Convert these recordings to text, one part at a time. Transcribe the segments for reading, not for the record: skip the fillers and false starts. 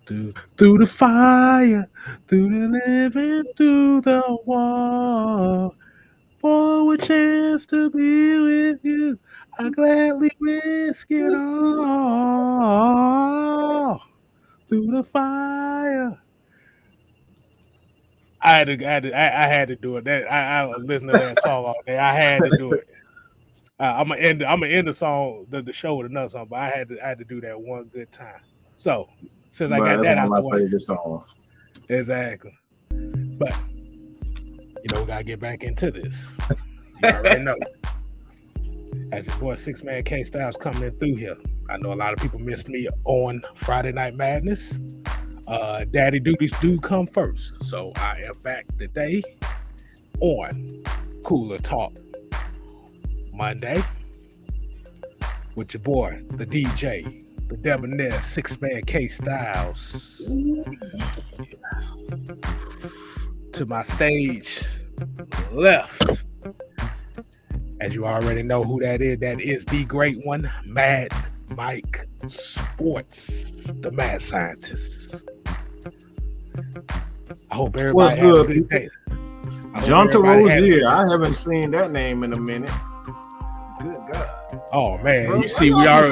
Through the fire, through the living, through the wall. For a chance to be with you, I gladly risk it all. Through the fire. I had to do it. I was listening to that song all day. I had to do it. I'm gonna end the song, the show with another song, but I had to do that one good time. So since I But got that's that one of out my the way, favorite songs. exactly. But we gotta get back into this. You already know. As your boy 6 Man K Styles coming in through here. I know a lot of people missed me on Friday Night Madness. Daddy Duties do come first. So I am back today on Cooler Talk Monday with your boy, the DJ, the debonair 6 Man K Styles. To my stage left, as you already know who that is the great one, Mad Mike Sports, the mad scientist. I hope everybody has a good day. John Rosier, I haven't seen that name in a minute. Good God. Oh man, bro, you see, we are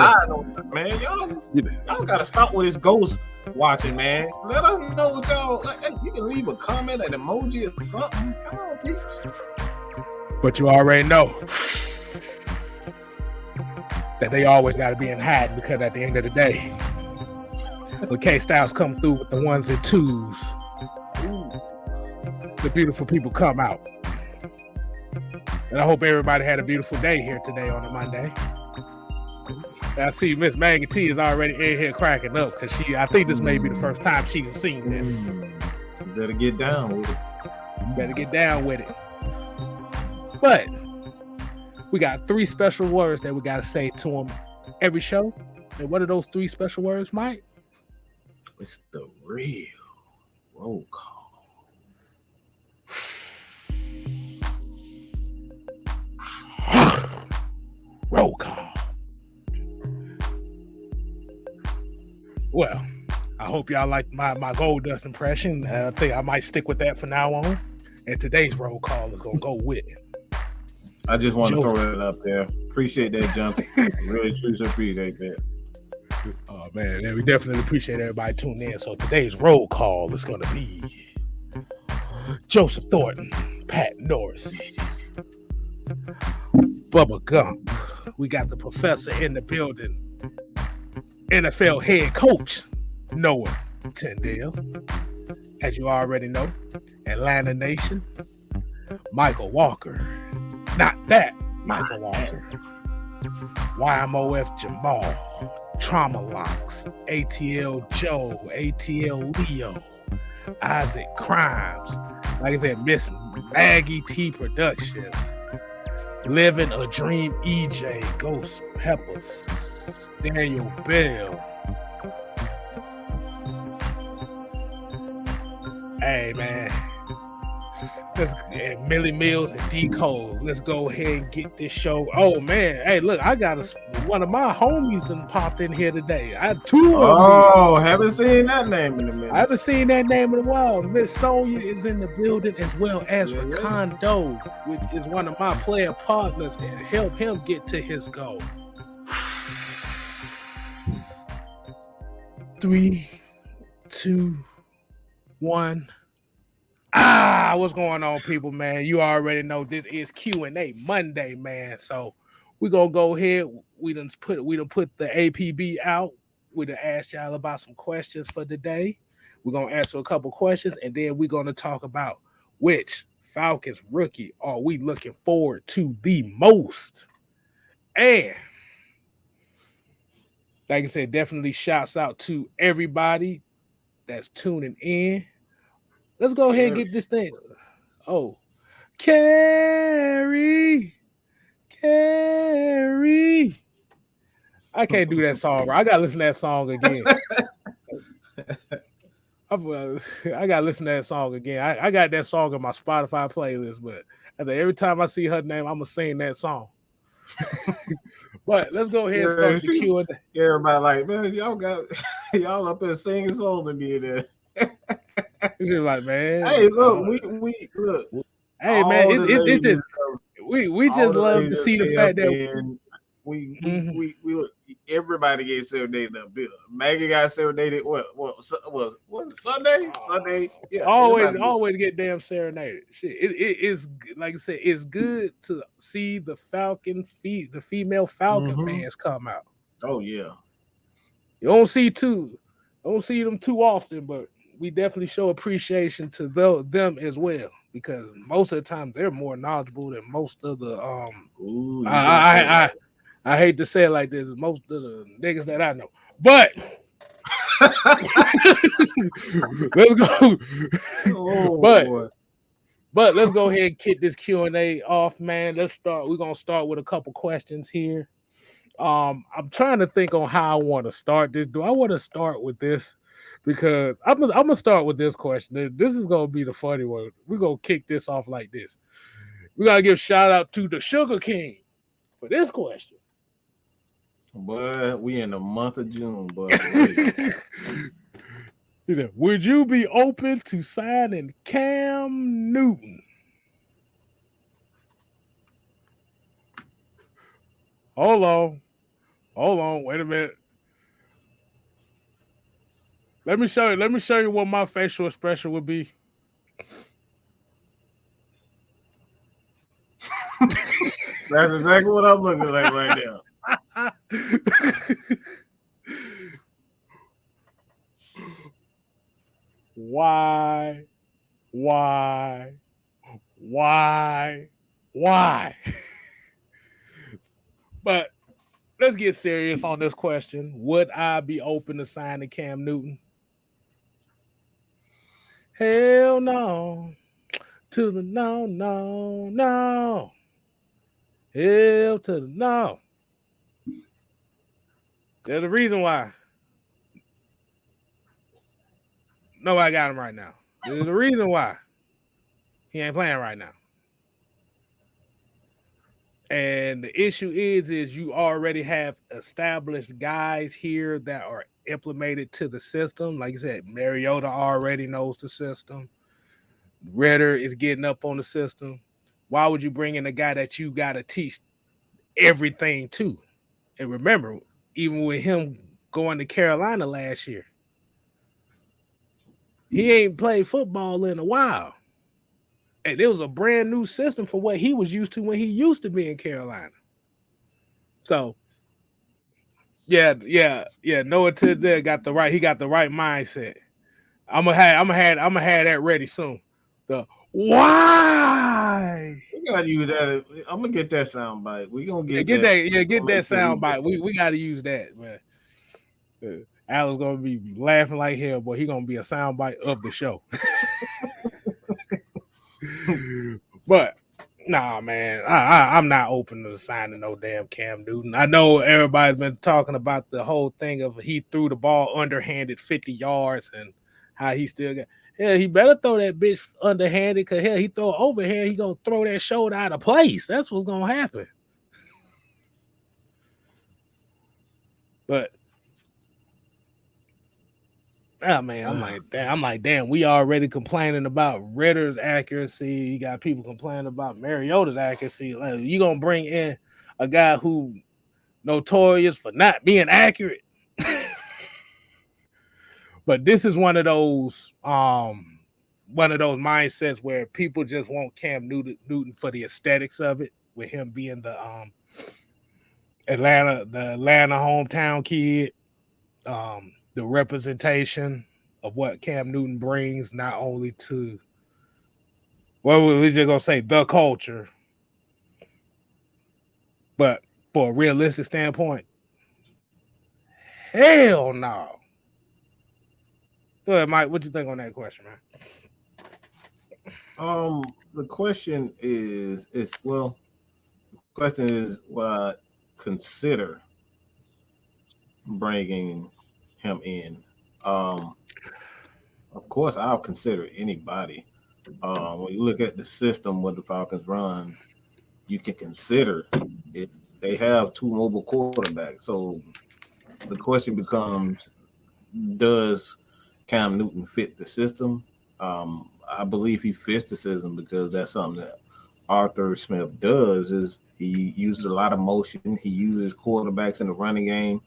man. Y'all gotta stop with this ghost watching, man. Let us know what y'all like. Hey, you can leave a comment, an emoji, or something. Come on, peeps. But you already know that they always got to be in hiding, because at the end of the day, when K Styles come through with the ones and twos, the beautiful people come out. And I hope everybody had a beautiful day here today on a Monday. And I see Miss Maggie T is already in here cracking up, because I think this may be the first time she's seen this. You better get down with it. But we got 3 special words that we got to say to them every show. And what are those 3 special words, Mike? It's the real roll call. Roll call. Well, I hope y'all like my gold dust impression. I think I might stick with that from now on. And today's roll call is going to go with it. I just want to throw it up there. Appreciate that, Jonathan. Really appreciate that. Oh, man. We definitely appreciate everybody tuning in. So today's roll call is going to be Joseph Thornton, Pat Norris, Bubba Gump. We got the professor in the building, NFL head coach Noah Tyndale. As you already know, Atlanta Nation, Michael Walker. Not that Michael Walker. YMOF Jamal, Trauma Locks, ATL Joe, ATL Leo, Isaac Crimes. Like I said, Miss Maggie T Productions, Living a Dream EJ, Ghost Peppers, Daniel Bell. Hey, man. And Millie Mills and D Cole. Let's go ahead and get this show. Oh man, hey, look, I got one of my homies done popped in here today. I had 2 of them. Oh, haven't seen that name in a minute. I haven't seen that name in a while. Miss Sonia is in the building, as well as Recondo, which is one of my player partners, and help him get to his goal. 3, 2, 1. What's going on, people, man? You already know this is Q&A Monday, man. So we're gonna go ahead. We done put the APB out. We done asked y'all about some questions for today. We're gonna answer a couple questions, and then we're gonna talk about which Falcons rookie are we looking forward to the most. And like I said, definitely shouts out to everybody that's tuning in. Let's go ahead and get this thing. Oh, Carrie. I can't do that song. I gotta listen to that song again. I gotta listen to that song again. I got that song in my Spotify playlist, but every time I see her name, I'm gonna sing that song. But let's go ahead and start the Q&A. Everybody like, man, y'all got Y'all up there singing songs and be there. It's just like, man. Hey, look, we look. Hey, man, All the it's ladies, just we all just the love to ladies see the fact that saying we look, everybody gets serenaded up here. Maggie got serenaded. What Sunday? Sunday, yeah. Everybody gets always get damn serenaded. Shit, it's like I said, it's good to see the the female Falcon fans come out. Oh yeah. You don't see them too often, but we definitely show appreciation to them as well, because most of the time they're more knowledgeable than most of the Ooh, I hate to say it like this, most of the niggas that I know. But let's go. Oh, but let's go ahead and kick this Q&A off, man. Let's start. We're gonna start with a couple questions here. I'm trying to think on how I want to start this. Do I want to start with this? Because I'm gonna start with this question. This is gonna be the funny one. We're gonna kick this off like this. We gotta give shout out to the Sugar King for this question. But we in the month of June, but would you be open to signing Cam Newton? Hold on, wait a minute. Let me show you what my facial expression would be. That's exactly what I'm looking like right now. Why? But let's get serious on this question. Would I be open to signing Cam Newton? Hell no. To the no. Hell to the no. There's a reason why. Nobody got him right now. There's a reason why he ain't playing right now. And the issue is you already have established guys here that are implemented to the system. Like I said, Mariota already knows the system. Ritter is getting up on the system. Why would you bring in a guy that you got to teach everything to? And remember, even with him going to Carolina last year, he ain't played football in a while. And it was a brand new system for what he was used to when he used to be in Carolina. So, yeah. Noah Tidell got the right mindset. I'm gonna have that ready soon. The why? We gotta use that. I'm gonna get that sound bite. We gonna get that sound bite. We gotta use that, man. Al's gonna be laughing like hell, but he gonna be a sound bite of the show. But nah, man, I'm not open to signing no damn Cam Newton. I know everybody's been talking about the whole thing of he threw the ball underhanded 50 yards and how he still got. Yeah, he better throw that bitch underhanded, because hell, he throw it overhand, he gonna throw that shoulder out of place. That's what's gonna happen. But oh man, I'm like, damn, we already complaining about Ritter's accuracy. You got people complaining about Mariota's accuracy. Like, you gonna bring in a guy who notorious for not being accurate. But this is one of those mindsets where people just want Cam Newton for the aesthetics of it, with him being the Atlanta hometown kid. The representation of what Cam Newton brings, not only to, well, we're just gonna say the culture, but for a realistic standpoint, hell no. Go ahead, Mike. What you think on that question, man? The question is what I consider bringing him in. Of course, I'll consider anybody. When you look at the system what the Falcons run, you can consider it. They have two mobile quarterbacks, so the question becomes: does Cam Newton fit the system? I believe he fits the system because that's something that Arthur Smith does. Is he uses a lot of motion. He uses quarterbacks in the running game.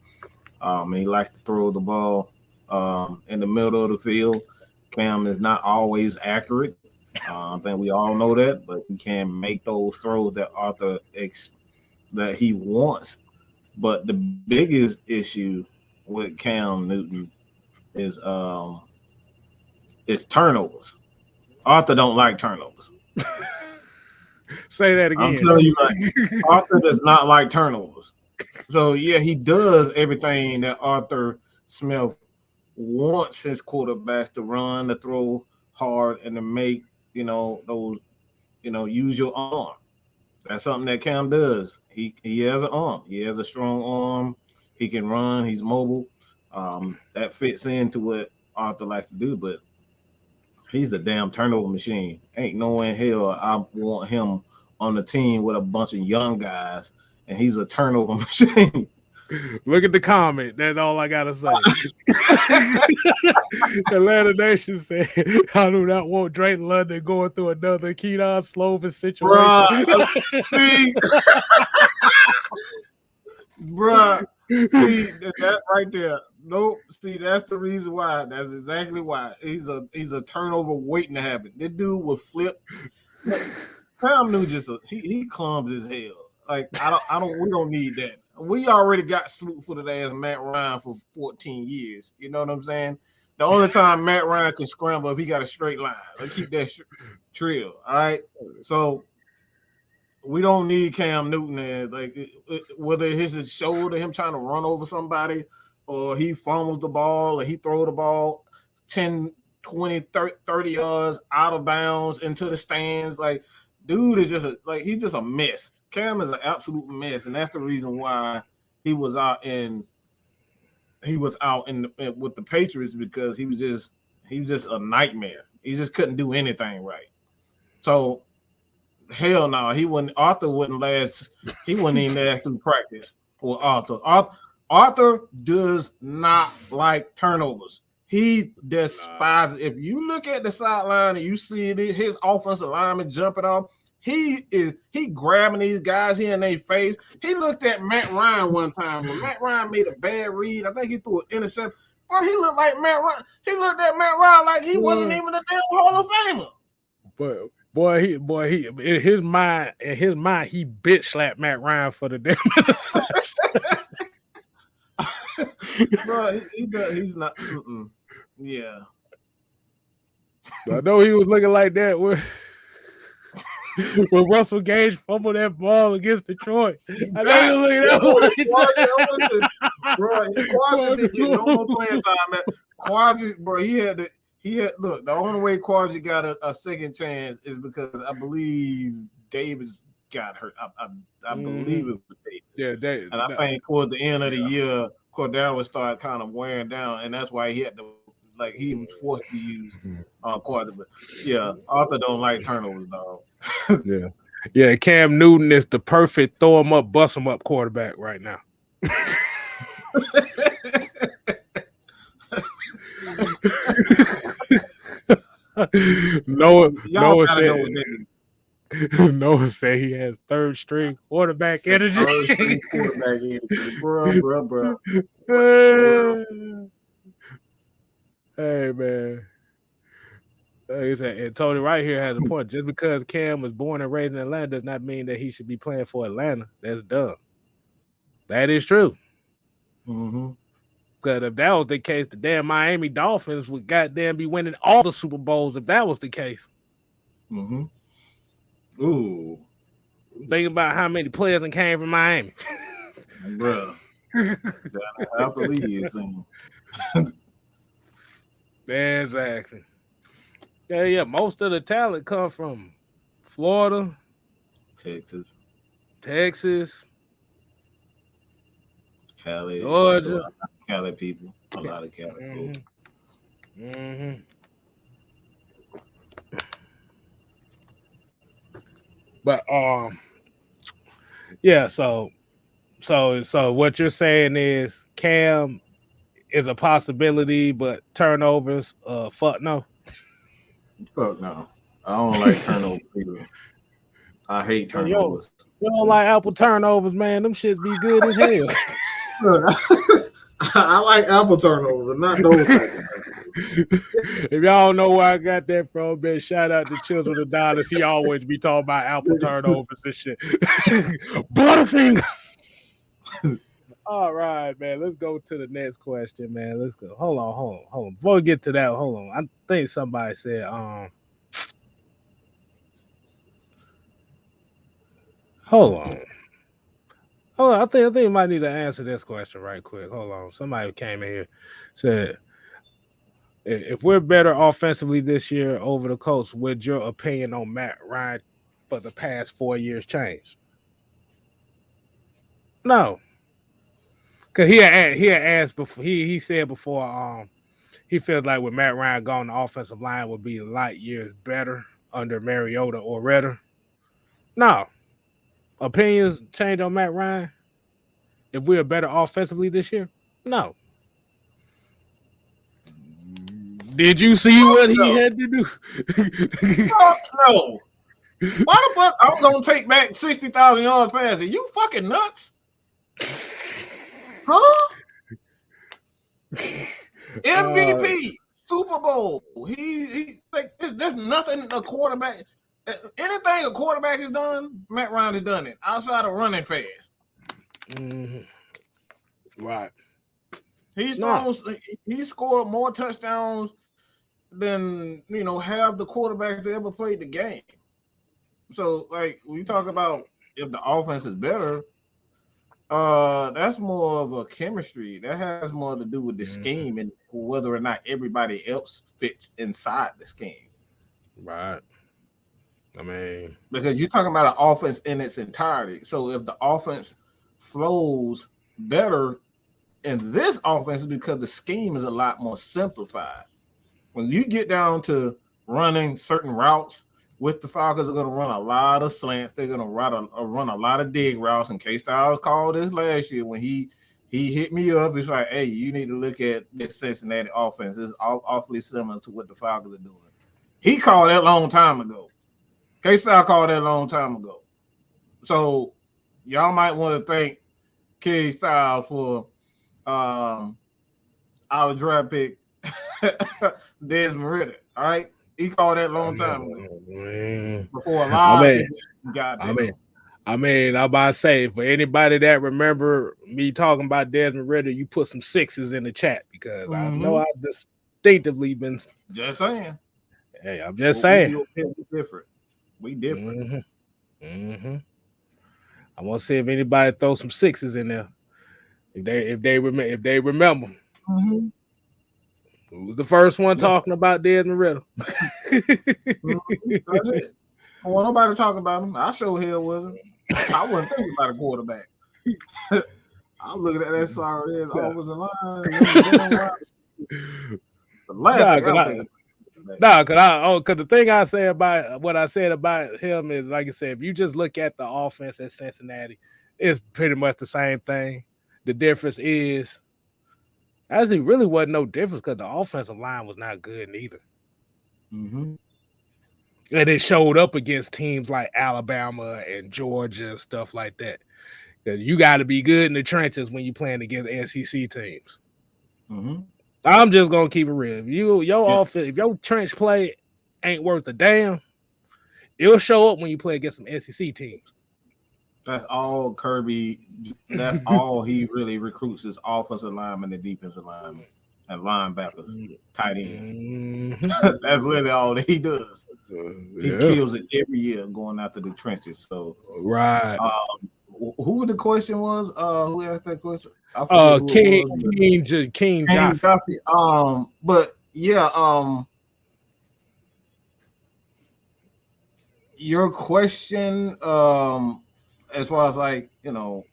And he likes to throw the ball in the middle of the field. Cam is not always accurate. I think we all know that, but he can make those throws that Arthur that he wants. But the biggest issue with Cam Newton is turnovers. Arthur don't like turnovers. Say that again. I'm telling you, right, Arthur does not like turnovers. So yeah, he does everything that Arthur Smith wants his quarterbacks to run, to throw hard, and to make those use your arm. That's something that Cam does. He has an arm. He has a strong arm. He can run. He's mobile. That fits into what Arthur likes to do, but he's a damn turnover machine. Ain't no way in hell I want him on the team with a bunch of young guys, and he's a turnover machine. Look at the comment. That's all I gotta say. Atlanta Nation said, "I do not want Drake London going through another Keaton Slovis situation." Bruh, see that right there. Nope. See, that's the reason why. That's exactly why. He's a turnover waiting to happen. This dude will flip. Cam Newton he clumsy as hell. Like we don't need that. We already got slew-footed ass Matt Ryan for 14 years. You know what I'm saying? The only time Matt Ryan can scramble if he got a straight line. Let's keep that trill. All right. So we don't need Cam Newton, whether it's his shoulder, him trying to run over somebody, or he fumbles the ball, or he throw the ball 10, 20, 30 yards out of bounds into the stands. Like, dude is he's just a mess. Cam is an absolute mess, and that's the reason why he was out with the Patriots, because he was just a nightmare. He just couldn't do anything right. So hell no, Arthur wouldn't last. He wouldn't even last through practice with Arthur. Arthur does not like turnovers. He despises. If you look at the sideline and you see his offensive lineman jumping off, he grabbing these guys here in their face. He looked at Matt Ryan one time when Matt Ryan made a bad read. I think he threw an interception. Well, he looked like Matt Ryan. He looked at Matt Ryan like he wasn't even a damn Hall of Famer. But he in his mind, he bitch slapped Matt Ryan for the damn interception. Bro, he's not. Yeah. I know he was looking like that when Russell Gage fumbled that ball against Detroit. I know he was looking that. Bro, Quadri didn't get no more playing time. Quadri, bro, he had look. The only way Quadri got a second chance is because I believe Davis got hurt. I believe it was Davis. Yeah, Davis. And I think towards the end of the year, Cordero started kind of wearing down, and that's why he had to. Like, he was forced to use Quadri. But yeah, Arthur don't like turnovers, dog. Yeah. Cam Newton is the perfect throw him up, bust him up quarterback right now. Noah said he has third string quarterback energy. Bro. Hey, man. And Tony right here has a point. Just because Cam was born and raised in Atlanta does not mean that he should be playing for Atlanta. That's dumb. That is true. Mm-hmm. Because if that was the case, the damn Miami Dolphins would goddamn be winning all the Super Bowls if that was the case. Mm-hmm. Ooh. Think about how many players came from Miami. Bro. I believe it's Exactly. Yeah. Most of the talent come from Florida, Texas, Cali, Georgia, Cali people, a lot of Cali people. Mm-hmm. But yeah. So what you're saying is Cam is a possibility, but turnovers, fuck no. Fuck no. I don't like turnovers either. I hate Hey, yo, turnovers. you don't like Apple turnovers, man? Them shit be good as hell. Look, I like apple turnovers, but not those type of turnovers. If y'all know where I got that from, man, shout out to Children of Dollars. He always be talking about Apple turnovers and shit. Butterfingers. All right, man. Let's go to the next question, man. Let's go. Hold on. Before we get to that, hold on. I think somebody said, hold on. I think you might need to answer this question right quick. Hold on. Somebody came in here, said, if we're better offensively this year over the Colts, would your opinion on Matt Ryan for the past 4 years change? No. Because he had asked before, he said before, he feels like with Matt Ryan gone, the offensive line would be light years better under Mariota or Redder. No. Opinions change on Matt Ryan if we're better offensively this year? No. Did you see what he had to do? Fuck no. Why the fuck I'm gonna take back 60,000 yards passing? You fucking nuts? Huh? MVP, Super Bowl. He like there's nothing a quarterback. Anything a quarterback has done, Matt Ryan has done it outside of running fast. Mm-hmm. Right. He scored more touchdowns than half the quarterbacks that ever played the game. So, like, when you talk about if the offense is better, that's more of a chemistry. That has more to do with the scheme and whether or not everybody else fits inside the scheme. Right. I mean, because you're talking about an offense in its entirety. So if the offense flows better in this offense, because the scheme is a lot more simplified. When you get down to running certain routes, with the Falcons are going to run a lot of slants. They're going to run a lot of dig routes. And K-Styles called this last year when he hit me up. He's like, hey, you need to look at this Cincinnati offense. It's awfully similar to what the Falcons are doing. He called that a long time ago. K-Style called that a long time ago. So y'all might want to thank K-Style for our draft pick, Desmond Ritter. All right? He called that a long time ago. Before a lot of people got there. I'm about to say, for anybody that remember me talking about Desmond Ritter, you put some sixes in the chat because I know I've distinctively been just saying. Hey, I'm just saying. We different. I want to see if anybody throw some sixes in there. If they remember. Who was the first one talking about Desmond Ritter? That's it. I want nobody talking about him. I sure hell wasn't. I wasn't thinking about a quarterback. I'm looking at that sorry ass offensive line. Because the thing I say about what I said about him is, like I said, if you just look at the offense at Cincinnati, it's pretty much the same thing. The difference is, actually, really wasn't no difference because the offensive line was not good neither. And it showed up against teams like Alabama and Georgia and stuff like that. Because you got to be good in the trenches when you're playing against SEC teams. I'm just gonna keep it real. If your trench play ain't worth a damn, it'll show up when you play against some SEC teams. That's all Kirby. That's all he really recruits is offensive linemen and defensive linemen and linebackers, tight ends. That's literally all that he does. He kills it every year going after the trenches. So right. Who the question was? Who asked that question? King Johnson. But yeah, your question, as far as like, would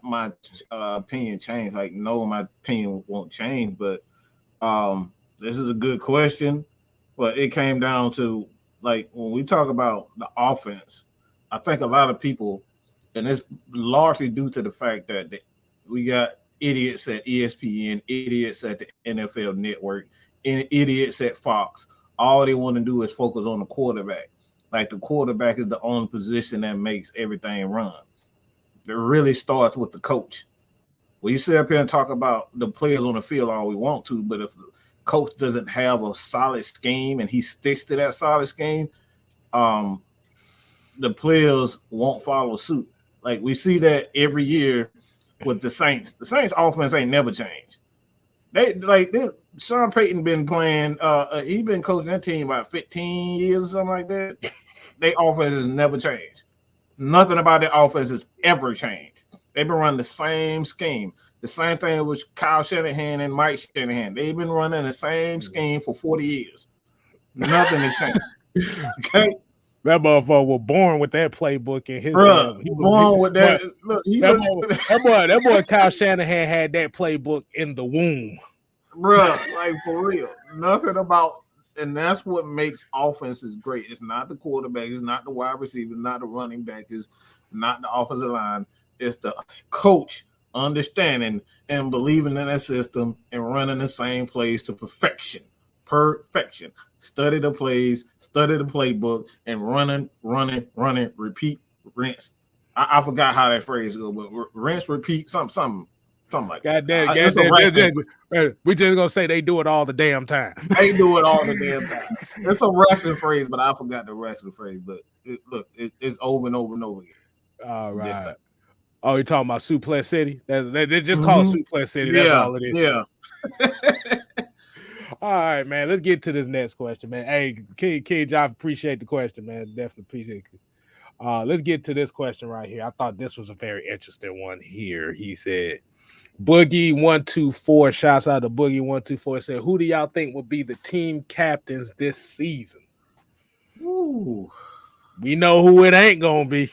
my opinion change? Like, no, my opinion won't change. But this is a good question. But it came down to, like, when we talk about the offense, I think a lot of people, and it's largely due to the fact that we got idiots at ESPN, idiots at the NFL Network, and idiots at Fox. All they want to do is focus on the quarterback. Like the quarterback is the only position that makes everything run. It really starts with the coach. We sit up here and talk about the players on the field all we want to, but if the coach doesn't have a solid scheme and he sticks to that solid scheme, the players won't follow suit. Like we see that every year with the Saints. The Saints offense ain't never changed. Sean Payton been playing, he been coaching that team about 15 years or something like that. Their offense has never changed. Nothing about their offense has ever changed. They've been running the same scheme. The same thing with Kyle Shanahan and Mike Shanahan. They've been running the same scheme for 40 years. Nothing has changed. Okay? That motherfucker was born with that playbook in his born with that. That boy Kyle Shanahan had that playbook in the womb. Bruh, like for real. Nothing about, and that's what makes offenses great. It's not the quarterback, it's not the wide receiver, it's not the running back, it's not the offensive line. It's the coach understanding and believing in that system and running the same plays to perfection. Perfection. Study the plays, study the playbook, and running, repeat, rinse. I forgot how that phrase goes, but rinse, repeat, something like that. We just gonna say they do it all the damn time. They do it all the damn time. It's a wrestling phrase, but I forgot the wrestling phrase. But it's over and over and over again. All right. Oh, you're talking about Suplex City? They just call it Suplex City. That's all it is. Yeah. All right, man. Let's get to this next question, man. Hey, Kid, I appreciate the question, man. Definitely appreciate it. Let's get to this question right here. I thought this was a very interesting one here. He said, Boogie124, shouts out to Boogie124, said, who do y'all think will be the team captains this season? Ooh. We know who it ain't gonna be.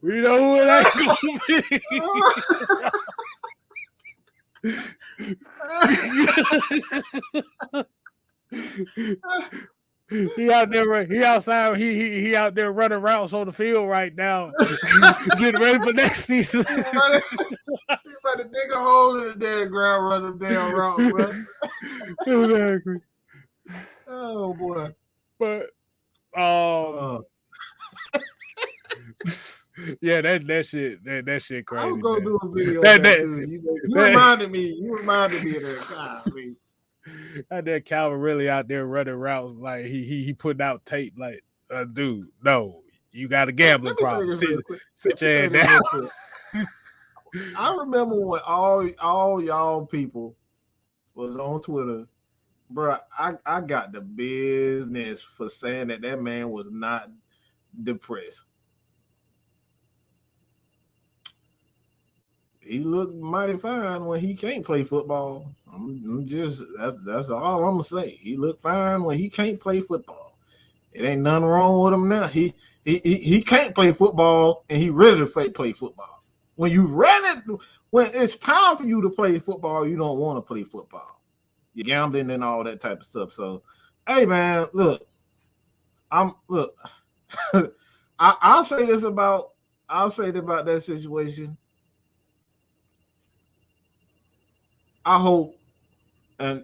We know who it ain't gonna be. He out there. He outside. He out there running routes on the field right now, getting ready for next season. He about to dig a hole in the damn ground, running damn route, bro. Exactly. Oh boy. But yeah, that shit crazy. I'm gonna do a video of that too. You reminded me of that. God, Out there, Calvin really out there running routes like he putting out tape like, dude, no, you got a gambling problem. Sit your head down. I remember when all y'all people was on Twitter, bro. I got the business for saying that man was not depressed. He looked mighty fine when he can't play football. That's all I'm gonna say. He looked fine when he can't play football. It ain't nothing wrong with him now. He can't play football and he ready to play football. When it's time for you to play football, you don't want to play football. You're gambling and all that type of stuff. So, hey man, look, I'll say about that situation. I hope, and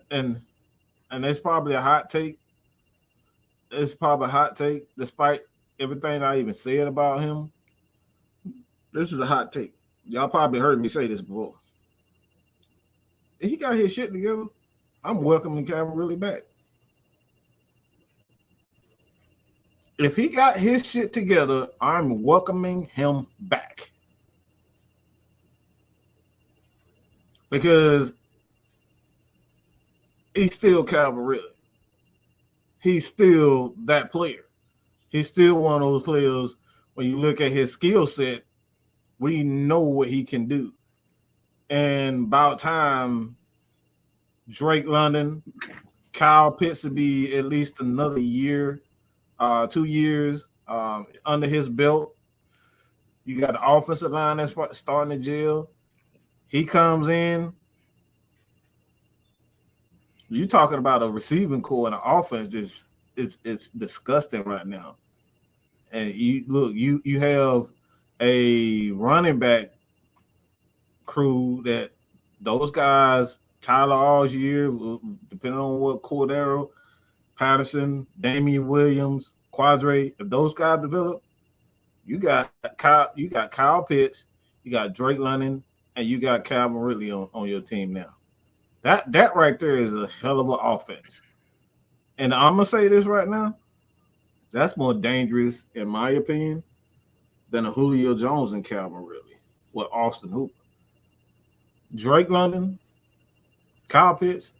it's probably a hot take. It's probably a hot take, despite everything I even said about him. This is a hot take. Y'all probably heard me say this before. If he got his shit together, I'm welcoming Calvin really back. If he got his shit together, I'm welcoming him back. Because he's still Calvin Ridley. He's still that player. He's still one of those players, when you look at his skill set, we know what he can do. And about time, Drake London, Kyle Pitts to be at least another year, 2 years under his belt. You got the offensive line that's starting to gel. He comes in. You talking about a receiving core and an offense is it's disgusting right now. And you have a running back crew that those guys, Tyler Algier, depending on what Cordero, Patterson, Damian Williams, Quadre, if those guys develop, you got Kyle Pitts, you got Drake London, and you got Calvin Ridley on your team now. That right there is a hell of an offense. And I'm gonna say this right now, that's more dangerous, in my opinion, than a Julio Jones and Calvin Ridley with Austin Hooper. Drake London, Kyle Pitts,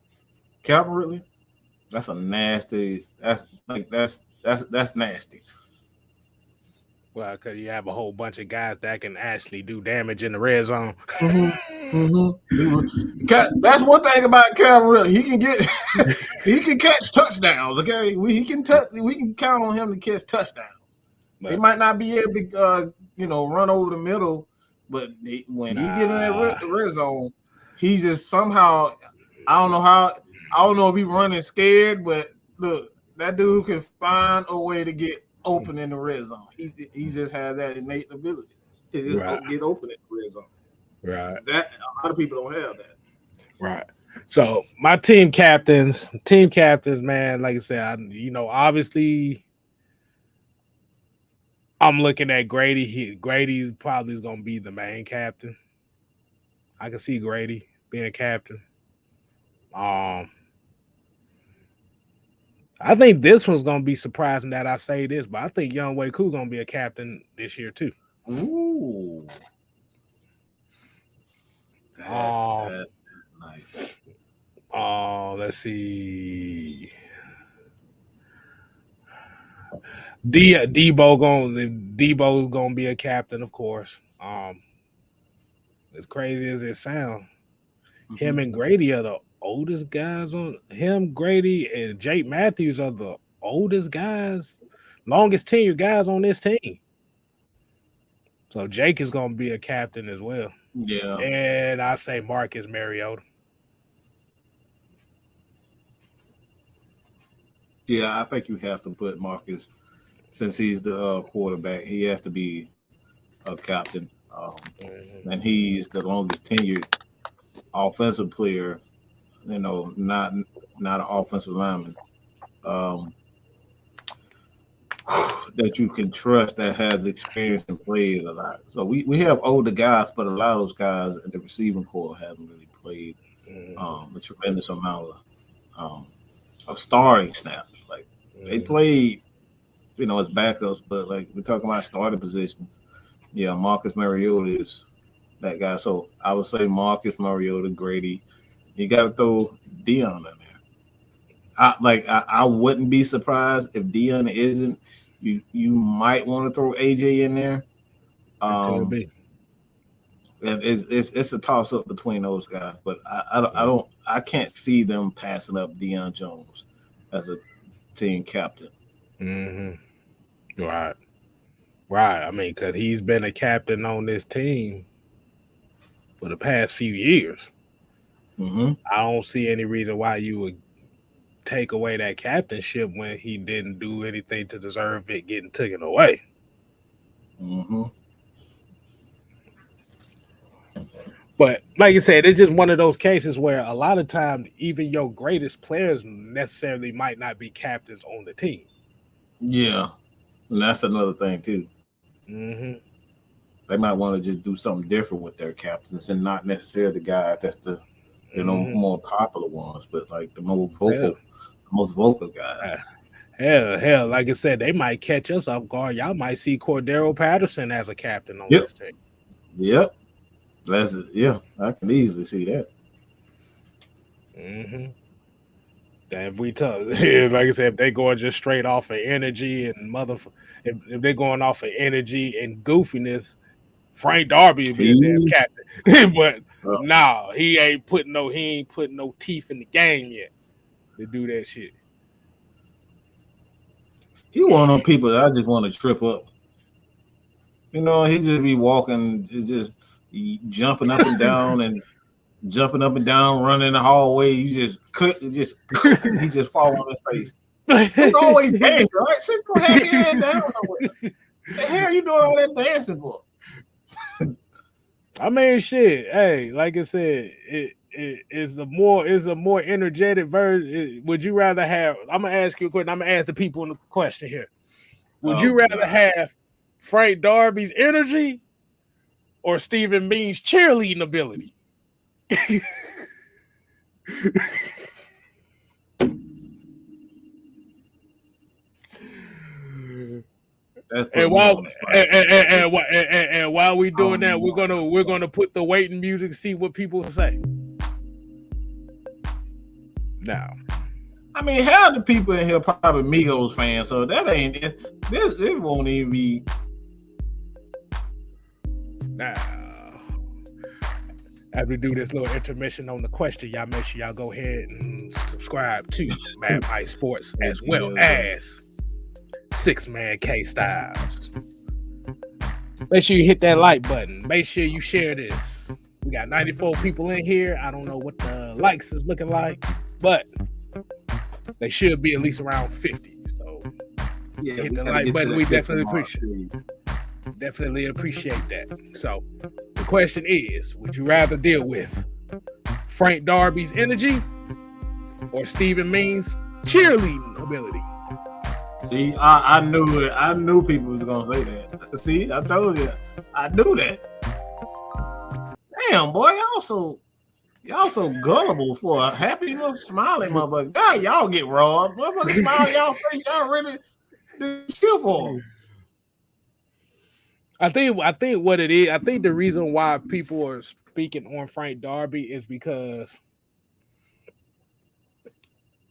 Calvin Ridley, that's a nasty. That's nasty. Well, because you have a whole bunch of guys that can actually do damage in the red zone. That's one thing about Calvin Ridley. He can catch touchdowns. Okay, we can count on him to catch touchdowns. He might not be able to, run over the middle, but when he get in that red zone, he just somehow, I don't know how. I don't know if he's running scared, but look, that dude can find a way to get open in the red zone. He just has that innate ability to just get open in the red zone. Right. That a lot of people don't have that. Right. So my team captains, man, like I said, obviously I'm looking at Grady. Grady probably is going to be the main captain. I can see Grady being a captain. I think this one's going to be surprising that I say this, but I think Young Wei Koo going to be a captain this year too. Ooh. That's nice. Let's see. Debo gonna be a captain, of course. As crazy as it sounds, him and Grady are the oldest guys on him. Grady and Jake Matthews are the oldest guys, longest tenured guys on this team. So Jake is gonna be a captain as well. Yeah. And I say Marcus Mariota. Yeah, I think you have to put Marcus, since he's the quarterback, he has to be a captain. And he's the longest tenured offensive player, not an offensive lineman that you can trust, that has experience and played a lot. So we have older guys, but a lot of those guys in the receiving corps haven't really played a tremendous amount of starting snaps. Like they played, as backups, but like we're talking about starting positions. Yeah, Marcus Mariota is that guy. So I would say Marcus Mariota, Grady. You got to throw Dion in there. I wouldn't be surprised if Dion isn't. You might want to throw AJ in there. It's a toss up between those guys, but I can't see them passing up Deion Jones as a team captain. Mm-hmm. Right. I mean, because he's been a captain on this team for the past few years. Mm-hmm. I don't see any reason why you would take away that captainship when he didn't do anything to deserve it getting taken away. Mm-hmm. But like I said, it's just one of those cases where a lot of times even your greatest players necessarily might not be captains on the team. Yeah, and that's another thing too. Mm-hmm. They might want to just do something different with their captains and not necessarily the guys that's the more popular ones, but like the most vocal guys. Hell, like I said, they might catch us off guard. Y'all might see Cordero Patterson as a captain on this team. Yep. I can easily see that. Mm-hmm. If we talk, like I said, if they're going just straight off of energy and if they're going off of energy and goofiness, Frank Darby would be a damn captain. But he ain't putting no teeth in the game yet to do that shit. He one of them people that I just want to trip up. He just be walking, just jumping up and down running the hallway. You just click, he just fall on his face. Dude always dancing, right? Sit your happy ass down somewhere. The hell you doing all that dancing for? I mean, shit. Hey, like I said, it is a more energetic version. Would you rather have? I'm gonna ask you a question. I'm gonna ask the people in the question here. Would you rather have Frank Darby's energy or Stephen Means' cheerleading ability? And while we doing that, we're gonna put the waiting music, see what people say. Now, I mean, half the people in here probably Migos fans, so that ain't this. It won't even be. Now, as we do this little intermission on the question, y'all make sure y'all go ahead and subscribe to Mad Mike Sports as well as 6-Man K Styles. Make sure you hit that like button. Make sure you share this. We got 94 people in here. I don't know what the likes is looking like, but they should be at least around 50. So hit the like button. We definitely appreciate that. So the question is, would you rather deal with Frank Darby's energy or Stephen Means' cheerleading ability? See, I knew it. I knew people was gonna say that. See, I told you. I knew that. Damn, boy, y'all so gullible for a happy little smiling motherfucker. God, y'all get robbed. Motherfucker smile y'all face. Y'all really chill for them. I think what it is. I think the reason why people are speaking on Frank Darby is because,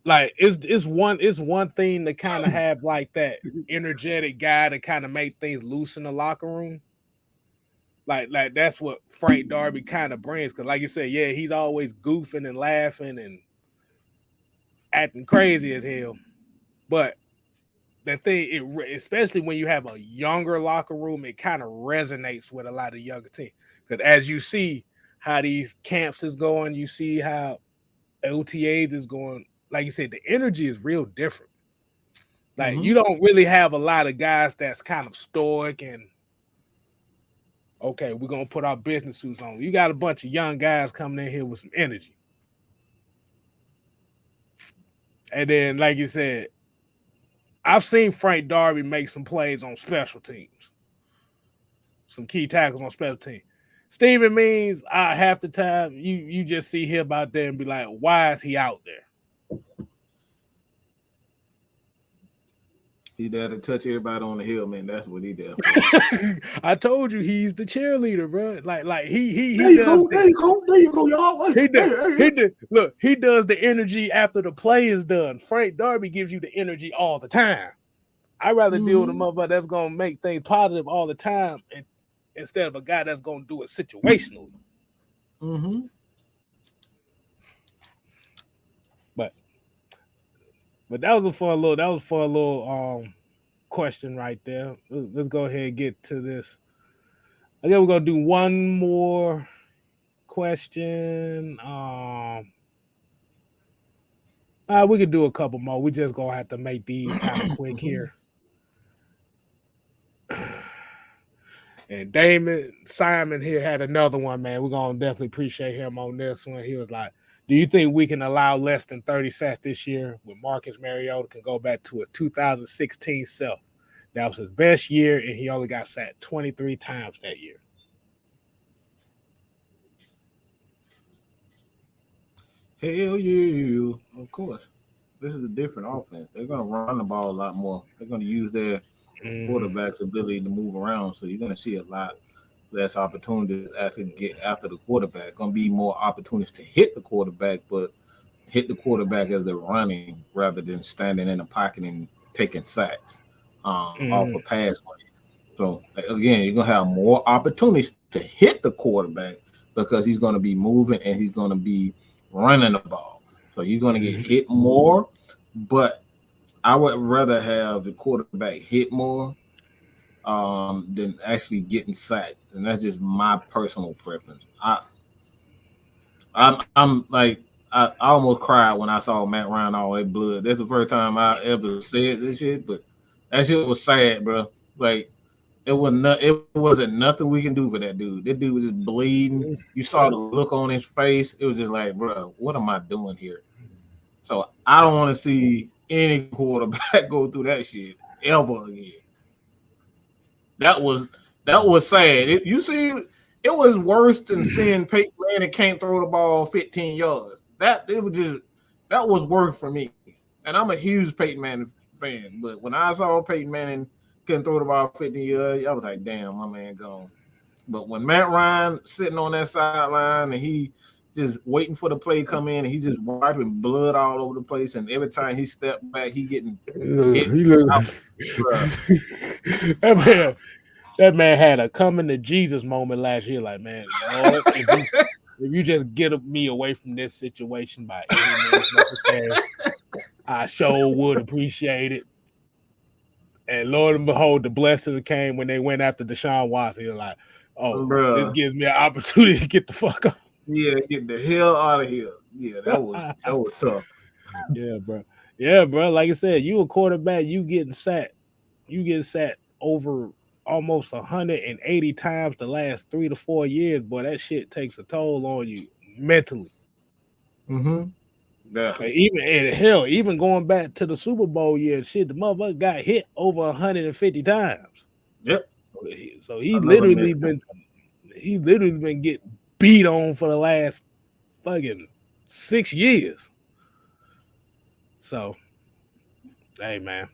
like, it's one thing to kind of have like that energetic guy to kind of make things loose in the locker room. Like that's what Frank Darby kind of brings. Because, like you said, yeah, he's always goofing and laughing and acting crazy as hell. But the thing, especially when you have a younger locker room, it kind of resonates with a lot of younger teams. Because as you see how these camps is going, you see how OTAs is going. Like you said, the energy is real different. Like you don't really have a lot of guys that's kind of stoic and okay, we're gonna put our business suits on. You got a bunch of young guys coming in here with some energy. And then, like you said, I've seen Frank Darby make some plays on special teams, some key tackles on special teams. Stephen Means, half the time you just see him out there and be like, why is he out there? He there to touch everybody on the hill, man. That's what he there for. I told you he's the cheerleader, bro. Like he there you go, y'all. Look, he does the energy after the play is done. Frank Darby gives you the energy all the time. I'd rather deal with a motherfucker that's gonna make things positive all the time instead of a guy that's gonna do it situationally. But that was a fun little question right there. Let's go ahead and get to this. I guess we're gonna do one more question. We could do a couple more. We just gonna have to make these kind of quick here. And Damon Simon here had another one, man. We're gonna definitely appreciate him on this one. He was like, do you think we can allow less than 30 sacks this year when Marcus Mariota can go back to his 2016 self? That was his best year, and he only got sacked 23 times that year. Hell yeah. Of course. This is a different offense. They're going to run the ball a lot more. They're going to use their quarterback's ability to move around, so you're going to see a lot less opportunities to get after the quarterback. Going to be more opportunities to hit the quarterback, but hit the quarterback as they're running rather than standing in the pocket and taking sacks off of pass plays. So, again, you're going to have more opportunities to hit the quarterback because he's going to be moving and he's going to be running the ball. So you're going to get hit more, but I would rather have the quarterback hit more than actually getting sacked. And that's just my personal preference. I'm like, I almost cried when I saw Matt Ryan all that blood. That's the first time I ever said this shit, but that shit was sad, bro. Like it wasn't nothing we can do for that dude. That dude was just bleeding. You saw the look on his face. It was just like, bro, what am I doing here? So I don't want to see any quarterback go through that shit ever again. That was sad. You see, it was worse than seeing Peyton Manning can't throw the ball 15 yards. That was worse for me. And I'm a huge Peyton Manning fan, but when I saw Peyton Manning couldn't throw the ball 15 yards, I was like, damn, my man gone. But when Matt Ryan sitting on that sideline and he just waiting for the play to come in, and he's just wiping blood all over the place, and every time he stepped back, he getting hit. That man had a coming to Jesus moment last year. Like, man, Lord, if you just get me away from this situation by any means necessary, I sure would appreciate it. And Lord and behold, the blessings came when they went after Deshaun Watson. You're like, oh, this gives me an opportunity to get the fuck up. Yeah, get the hell out of here. Yeah, that was tough. Yeah, bro. Like I said, you a quarterback, you getting sat over almost 180 times the last 3 to 4 years. Boy, that shit takes a toll on you mentally. Mm-hmm. Yeah. Like even going back to the Super Bowl year, shit, the motherfucker got hit over 150 times. Yep. So he literally been getting beat on for the last fucking 6 years. So, hey, man.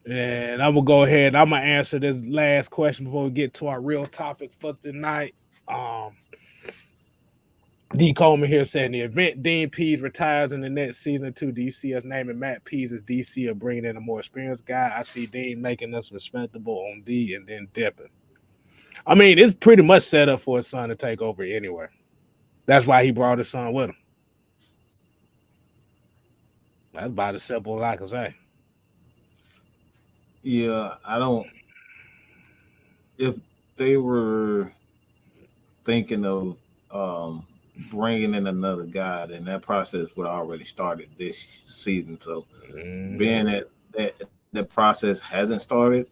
And I'm going to go ahead. I'm going to answer this last question before we get to our real topic for tonight. D. Coleman here said, in the event Dean Pease retires in the next season or two, do you see us naming Matt Pease as DC or bringing in a more experienced guy? I see Dean making us respectable on D and then dipping. I mean, it's pretty much set up for his son to take over anyway. That's why he brought his son with him. That's about as simple as I can say. Yeah, if they were thinking of bringing in another guy, then that process would have already started this season. So being that process hasn't started,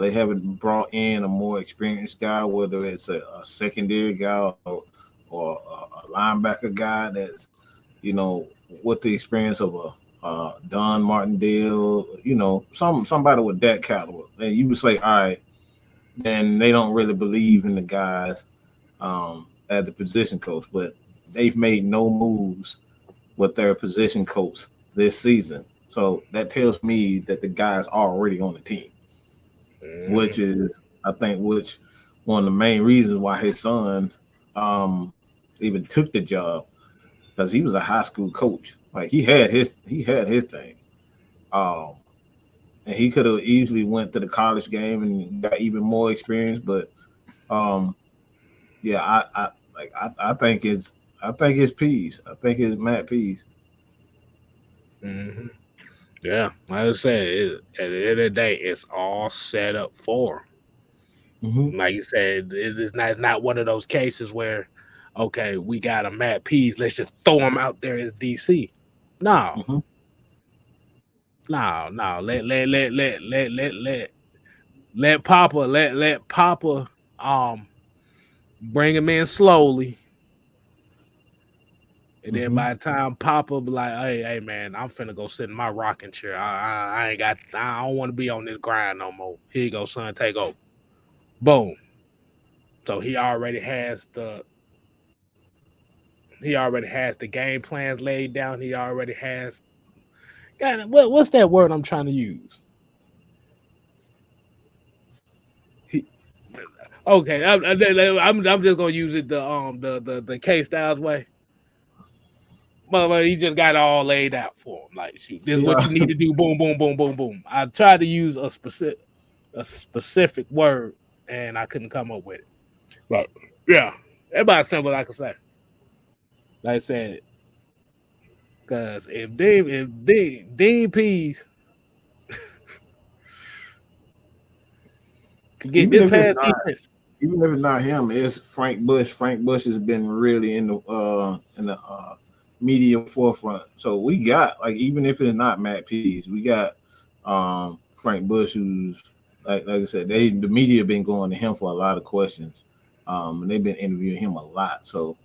they haven't brought in a more experienced guy, whether it's a secondary guy or a linebacker guy that's, with the experience of a Don Martindale, somebody with that caliber. And you would say, all right, then they don't really believe in the guys as the position coach, but they've made no moves with their position coach this season. So that tells me that the guy's already on the team, which is, I think, one of the main reasons why his son even took the job, because he was a high school coach. Like he had his thing. And he could have easily went to the college game and got even more experience, but I think it's Pease. I think it's Matt Pease. Mm-hmm. Yeah, like I said, at the end of the day, it's all set up for him. Mm-hmm. Like you said, it's not one of those cases where, okay, we got a Matt Pease, let's just throw him out there as DC. No. Mm-hmm. No. Let Papa bring him in slowly. And then by the time Papa be like, hey man, I'm finna go sit in my rocking chair. I don't want to be on this grind no more. Here you go, son, take over. Boom. So he already has the game plans laid down. He already has. God, what's that word I'm trying to use? Okay, I'm just gonna use it the K Styles way. But he just got it all laid out for him. Like, shoot, this is what you need to do. Boom, boom, boom, boom, boom. I tried to use a specific word, and I couldn't come up with it. But yeah, everybody simple, like I say. Like I said, because if Dean Pease could get this past defense, even if it's not him, it's Frank Bush. Frank Bush has been really in the media forefront. So we got like even if it's not Matt Pease, we got Frank Bush, who's like I said, the media been going to him for a lot of questions, and they've been interviewing him a lot. So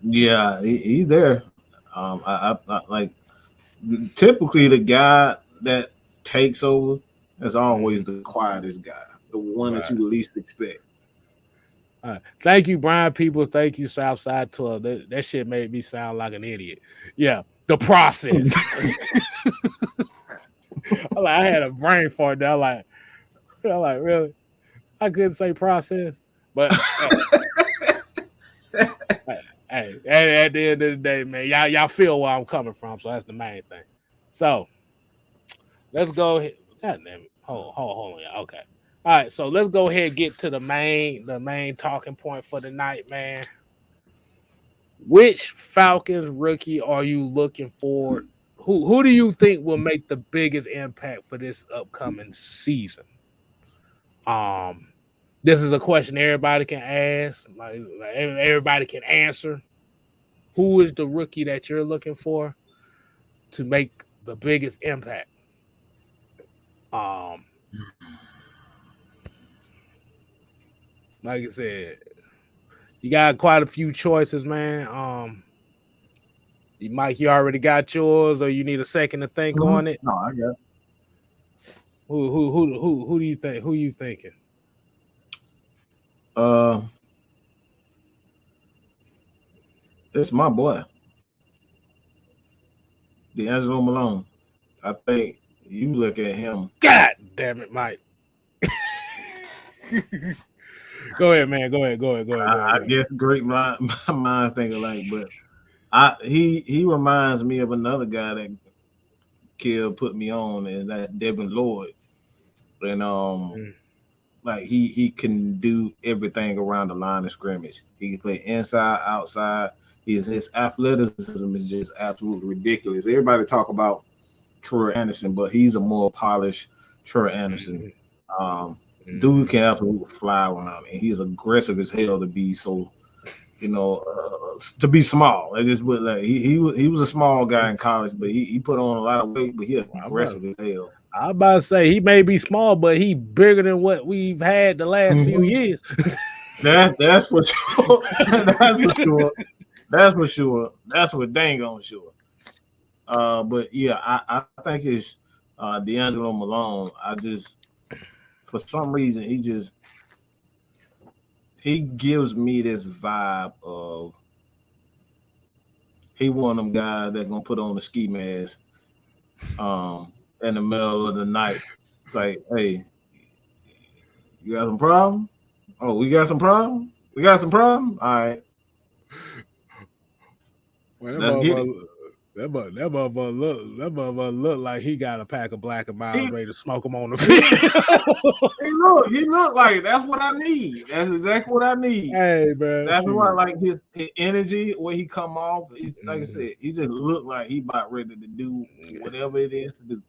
yeah, he's there. I like typically the guy that takes over is always the quietest guy, the one that you least expect. All right. Thank you, Brian Peoples. Thank you, Southside 12. That shit made me sound like an idiot. Yeah, the process. I had a brain fart there. I'm like, really? I couldn't say process. But hey, at the end of the day, man, y'all feel where I'm coming from. So that's the main thing. So let's go ahead. God damn it. Hold on. Yeah. Okay. All right, so let's go ahead and get to the main talking point for the night, man. Which Falcons rookie are you looking for? Who do you think will make the biggest impact for this upcoming season? This is a question everybody can ask, like everybody can answer. Who is the rookie that you're looking for to make the biggest impact? Like I said, you got quite a few choices, man. Mike, you already got yours, or you need a second to think on it? No, I got. Who do you think? Who you thinking? It's my boy, D'Angelo Malone. I think you look at him. God damn it, Mike. Go ahead, man. Go ahead. I guess great minds think alike, but he reminds me of another guy that Kill put me on, and that's Devin Lloyd. And like he can do everything around the line of scrimmage. He can play inside, outside. His athleticism is just absolutely ridiculous. Everybody talk about Troy Anderson, but he's a more polished Troy Anderson. Dude can absolutely fly around, and he's aggressive as hell to be so, to be small. It just would like he was a small guy in college, but he put on a lot of weight, but he's aggressive as hell. I'm about to say he may be small, but he bigger than what we've had the last few years. That's for sure. That's for sure. That's for sure. That's for dang on sure. But yeah, I think it's D'Angelo Malone. For some reason, he gives me this vibe of he one of them guys that's gonna put on the ski mask in the middle of the night. Like, hey, you got some problem? Oh, we got some problem? We got some problem? All right. Well, let's get it. That motherfucker look like he got a pack of Black and Miles ready to smoke them on the field. he look like that's what I need. That's exactly what I need. Hey, man. That's why I like his energy when he come off. Like I said, he just look like he about ready to do whatever it is to do.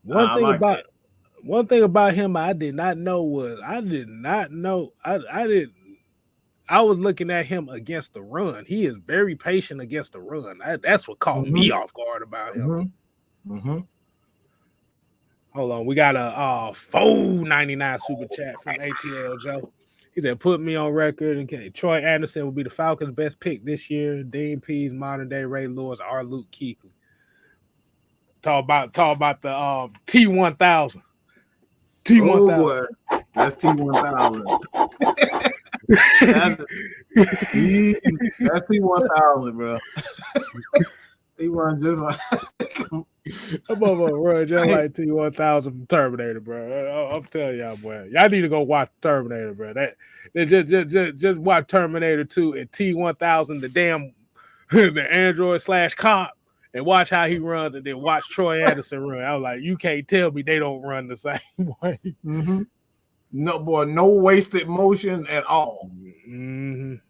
One thing about him I did not know I was looking at him against the run. He is very patient against the run. That's what caught me off guard about him. Hold on. We got a $4.99 super chat from ATL Joe. He said, put me on record. Okay. Troy Anderson will be the Falcons' best pick this year. Dean Pease, modern day Ray Lewis, R. Luke Kuechly. Talk about the T1000. T1000. Oh, that's T1000. That's T1000, bro. He run just like I'm gonna run just like T1000 from Terminator, bro. I'm telling y'all, boy. Y'all need to go watch Terminator, bro. Just watch Terminator 2 and T1000, the android / cop, and watch how he runs, and then watch Troy Anderson run. I was like, you can't tell me they don't run the same way. No, boy, no wasted motion at all. Man,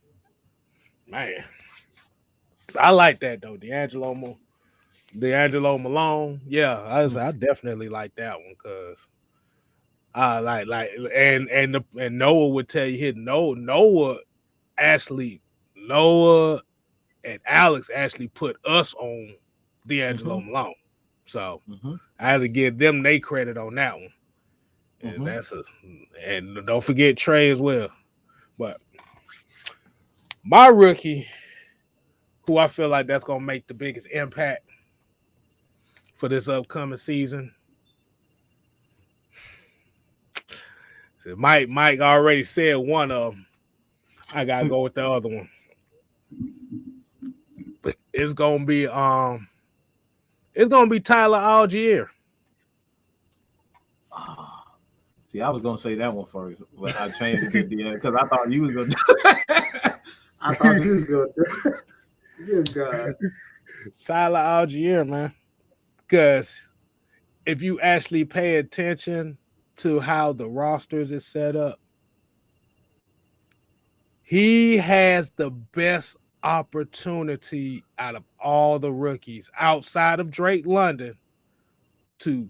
I like that though. D'Angelo Malone. Yeah, I definitely like that one because I and Noah would tell you Noah actually Noah and Alex actually put us on D'Angelo Malone. So I had to give them their credit on that one. And and don't forget Trey as well. But my rookie, who I feel like that's gonna make the biggest impact for this upcoming season. So Mike already said one of them. I gotta go with the other one. But it's gonna be Tyler Algier. See, I was gonna say that one first, but I changed it to because I thought you was gonna. I thought you was gonna. Good God, Tyler Algier, man. Because if you actually pay attention to how the rosters is set up, he has the best opportunity out of all the rookies outside of Drake London to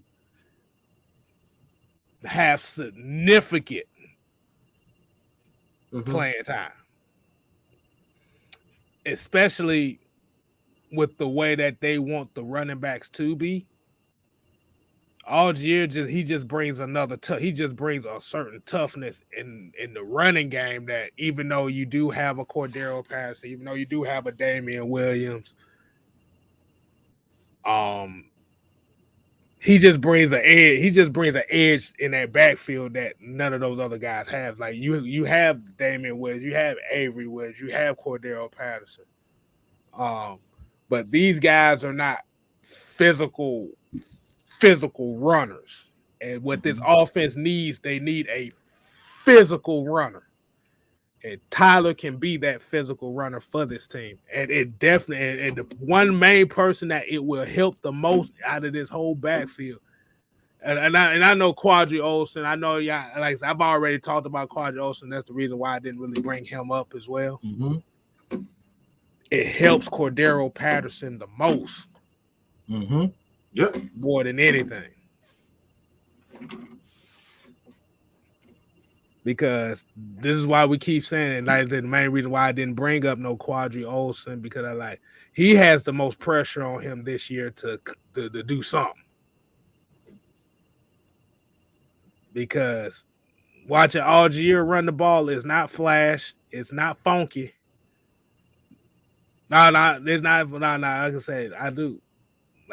have significant playing time, especially with the way that they want the running backs to be. Algier just brings he just brings a certain toughness in the running game that even though you do have a Cordero Patterson, even though you do have a Damian Williams, he just brings an edge. He just brings an edge in that backfield that none of those other guys have. Like you have Damian Williams, you have Avery Williams, you have Cordero Patterson. But these guys are not physical runners. And what this offense needs, they need a physical runner. And Tyler can be that physical runner for this team. And it definitely, and the one main person that it will help the most out of this whole backfield. And I know Quadri Olsen. I know y'all, like I've already talked about Quadri Olsen. That's the reason why I didn't really bring him up as well. It helps Cordero Patterson the most. Yep. More than anything. Because this is why we keep saying it. Like the main reason why I didn't bring up no Quadri Olsen, because he has the most pressure on him this year to do something. Because watching Algier run the ball is not flash, it's not funky. No, it's not. No, I can say it. I do.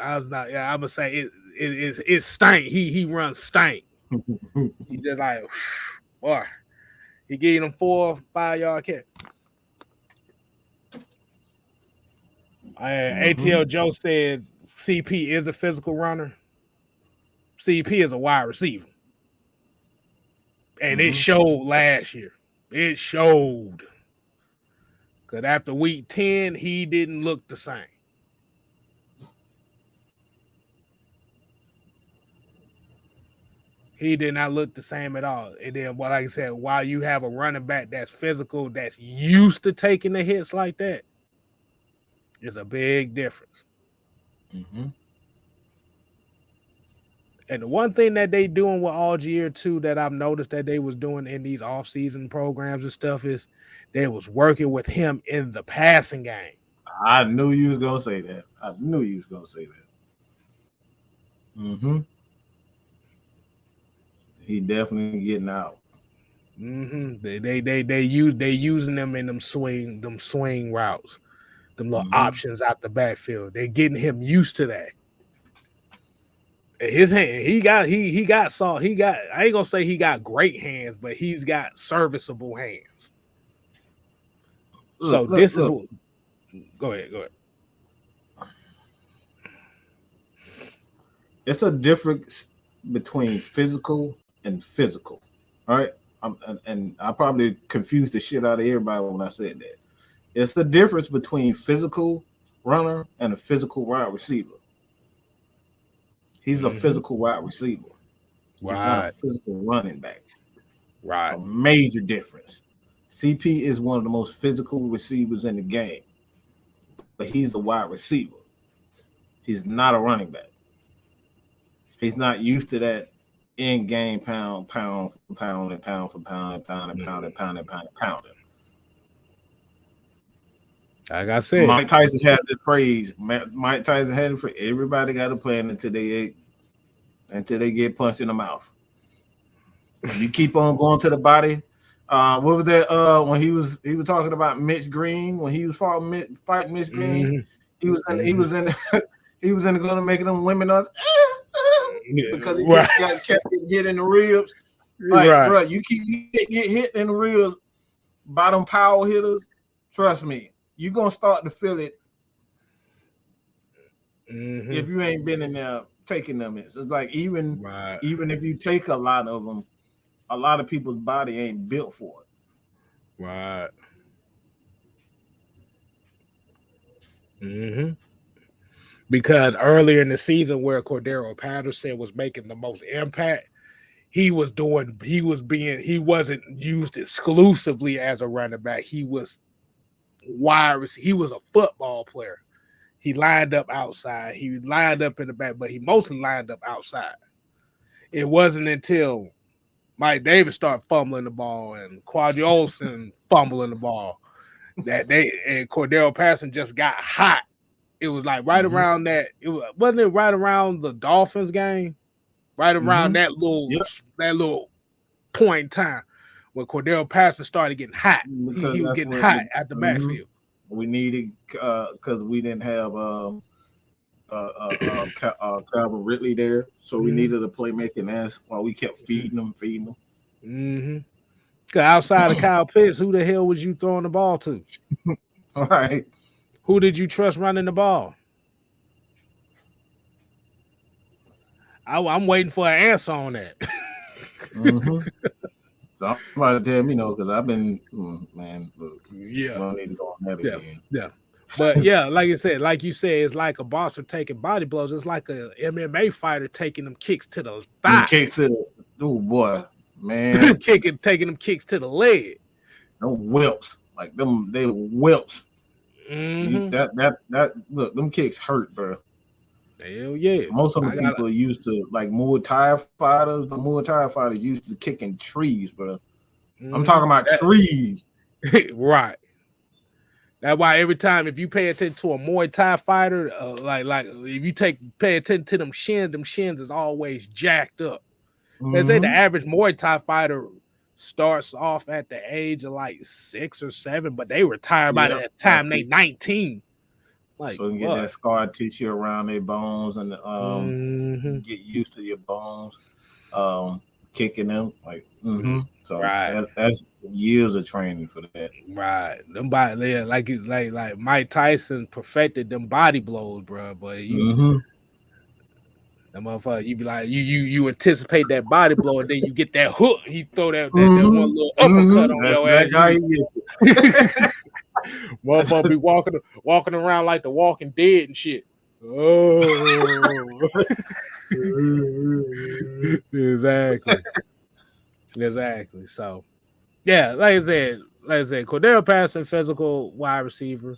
I was not. Yeah, I'm gonna say it stank. He runs stank. He just like, boy, he gave them 4 or 5 yard catch. ATL Joe said CP is a physical runner. CP is a wide receiver, and it showed last year. It showed because after week 10, he didn't look the same. He did not look the same at all. And then, well, like I said, while you have a running back that's physical, that's used to taking the hits like that, it's a big difference. And the one thing that they doing with Algier too that I've noticed that they was doing in these off-season programs and stuff is they was working with him in the passing game. I knew you was gonna say that. He definitely getting out. They using them in them swing routes, them little options out the backfield. They're getting him used to that. And his hand, he got I ain't gonna say he got great hands, but he's got serviceable hands. Go ahead. It's a difference between physical and physical. All right. And I probably confused the shit out of everybody when I said that. It's the difference between physical runner and a physical wide receiver. He's a physical wide receiver. He's not a physical running back. Right. It's a major difference. CP is one of the most physical receivers in the game, but he's a wide receiver. He's not a running back. He's not used to that in-game pound for pound. Like I said, Mike Tyson has the phrase. Mike Tyson had it for everybody got a plan until they get punched in the mouth. You keep on going to the body. What was that? When he was talking about Mitch Green when he was fighting Mitch Green. Mm-hmm. He was in going to making them women us because he kept getting hit in the ribs. Like, bro, you keep get hit in the ribs by them power hitters. Trust me, you're gonna start to feel it if you ain't been in there taking them. It's like even if you take a lot of them, a lot of people's body ain't built for it. Right. Because earlier in the season where Cordero Patterson was making the most impact, he wasn't used exclusively as a running back. He was he was a football player. He lined up outside. He lined up in the back, but he mostly lined up outside. It wasn't until Mike Davis started fumbling the ball and Quadri Olsen fumbling the ball that Cordero Patterson just got hot. It was like right around that. Wasn't it right around the Dolphins game? Right around that little point in time when Cordero Patterson started getting hot. He was getting hot at the backfield. We needed because we didn't have Calvin Ridley there, so we needed a playmaking ass while we kept feeding them. Because outside of Kyle Pitts, who the hell was you throwing the ball to? All right. Who did you trust running the ball? I'm waiting for an answer on that. So I'm about to tell me because I've been, man. Look, yeah, I don't need to go on that again. Yeah, but yeah, like you said, it's like a boxer taking body blows. It's like a MMA fighter taking them kicks to the thigh. Oh boy, man, taking them kicks to the leg. No whips like them. They whips. That look, them kicks hurt, bro. Hell yeah. Most of the people are used to like Muay Thai fighters. The Muay Thai fighters used to kicking trees, bro. I'm talking about trees. Right. That's why every time if you pay attention to a Muay Thai fighter, like if you pay attention to them shins is always jacked up. They say the average Muay Thai fighter starts off at the age of like 6 or 7, but they retire by the time they 19. Like, so you can get that scar tissue around their bones and get used to your bones, kicking them like. So that's years of training for that. Right, them body like Mike Tyson perfected them body blows, bro. But you, that motherfucker, you be like you anticipate that body blow, and then you get that hook. He throw that one little uppercut on your ass. How he gets it. Motherfucker be walking around like the Walking Dead and shit. Oh, exactly. So, yeah, like I said, Cordero Patterson, physical wide receiver.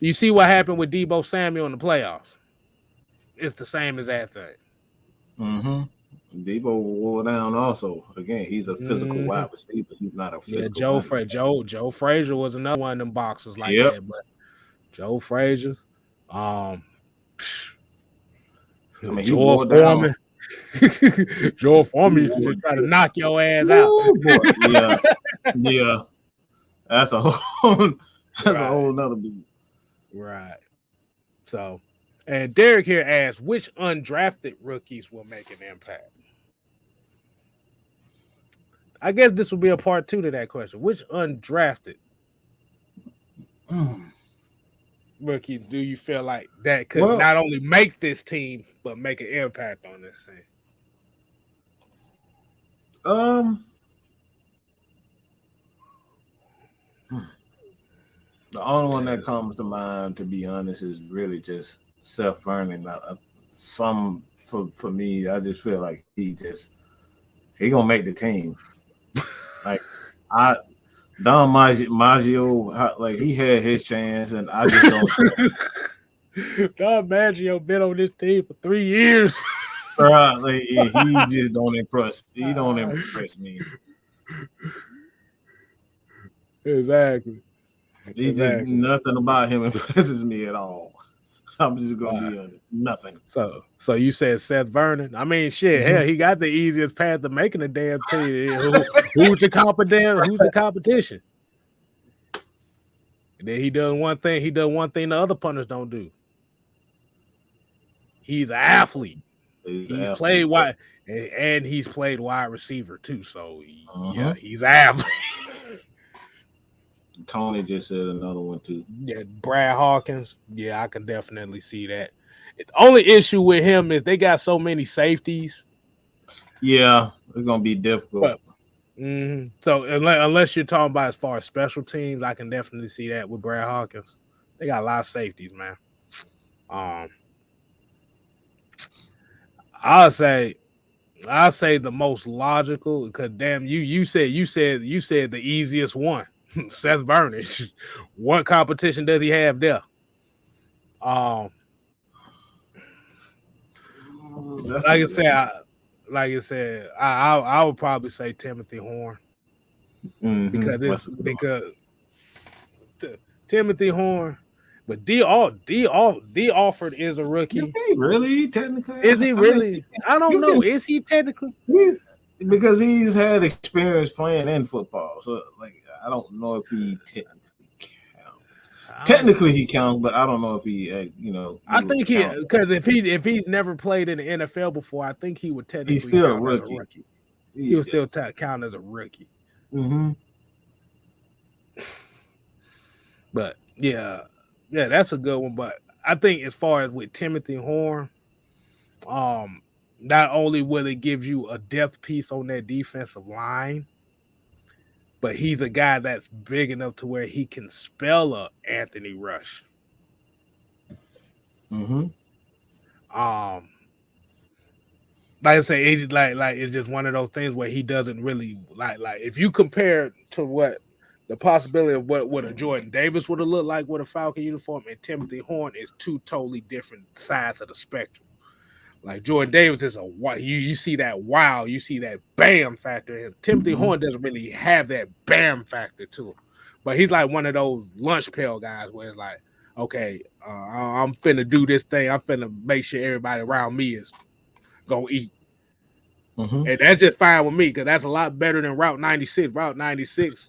You see what happened with Deebo Samuel in the playoffs? It's the same as that thing. Deebo wore down also. Again, he's a physical wide receiver. He's not a physical. Joe Frazier was another one of them boxers like that. But Joe Frazier, he wore down. Joe Foreman used to just try to knock your ass out. Yeah. That's a whole nother beat. Right. So, and Derek here asks, which undrafted rookies will make an impact? I guess this will be a part 2 to that question. Which undrafted rookie do you feel like that could not only make this team, but make an impact on this thing? The only one that comes to mind, to be honest, is really just Seth Vernon. For me, I just feel like he gonna make the team. Like Don Maggio, like he had his chance, and I just don't. Don Maggio been on this team for 3 years. Like, he just don't impress. He don't impress me. Exactly. He's just Exactly. nothing about him impresses me at all. I'm just gonna Wow. be honest. Nothing. So you said Seth Vernon. I mean, shit, hell, he got the easiest path to making a damn team. Who's the competition? Who's the competition? And then he does one thing. He does one thing the other punters don't do. He's an athlete. He's played wide, and he's played wide receiver too. So yeah, he's an athlete. Tony just said another one too. Yeah, Brad Hawkins. Yeah, I can definitely see that. The only issue with him is they got so many safeties. Yeah, it's gonna be difficult. So unless you're talking about as far as special teams, I can definitely see that with Brad Hawkins. They got a lot of safeties, man. I'll say the most logical, because damn, you said the easiest one. Seth Vernon. What competition does he have there? Like I said, I would probably say Timothy Horn, because Timothy Horn, but D. Alford is a rookie. Is he really technically? Is he really? I don't know. Is he technically? Because he's had experience playing in football, so like I don't know if he technically counts. Technically he counts, but I don't know if he, I think he, because if he's never played in the NFL before, I think he would technically. He's still a rookie. He would still count as a rookie. But yeah, that's a good one. But I think as far as with Timothy Horn, not only will it give you a depth piece on that defensive line, but he's a guy that's big enough to where he can spell a Anthony Rush. Like I say, it's just one of those things where he doesn't really like if you compare to what the possibility of what a Jordan Davis would have looked like with a Falcon uniform, and Timothy Horn is two totally different sides of the spectrum. Like Jordan Davis is you see that wow, you see that bam factor. And Timothy Horn doesn't really have that bam factor to him, but he's like one of those lunch pail guys where it's like, okay, I'm finna do this thing. I'm finna make sure everybody around me is gonna eat, and that's just fine with me because that's a lot better than Route 96. Route 96.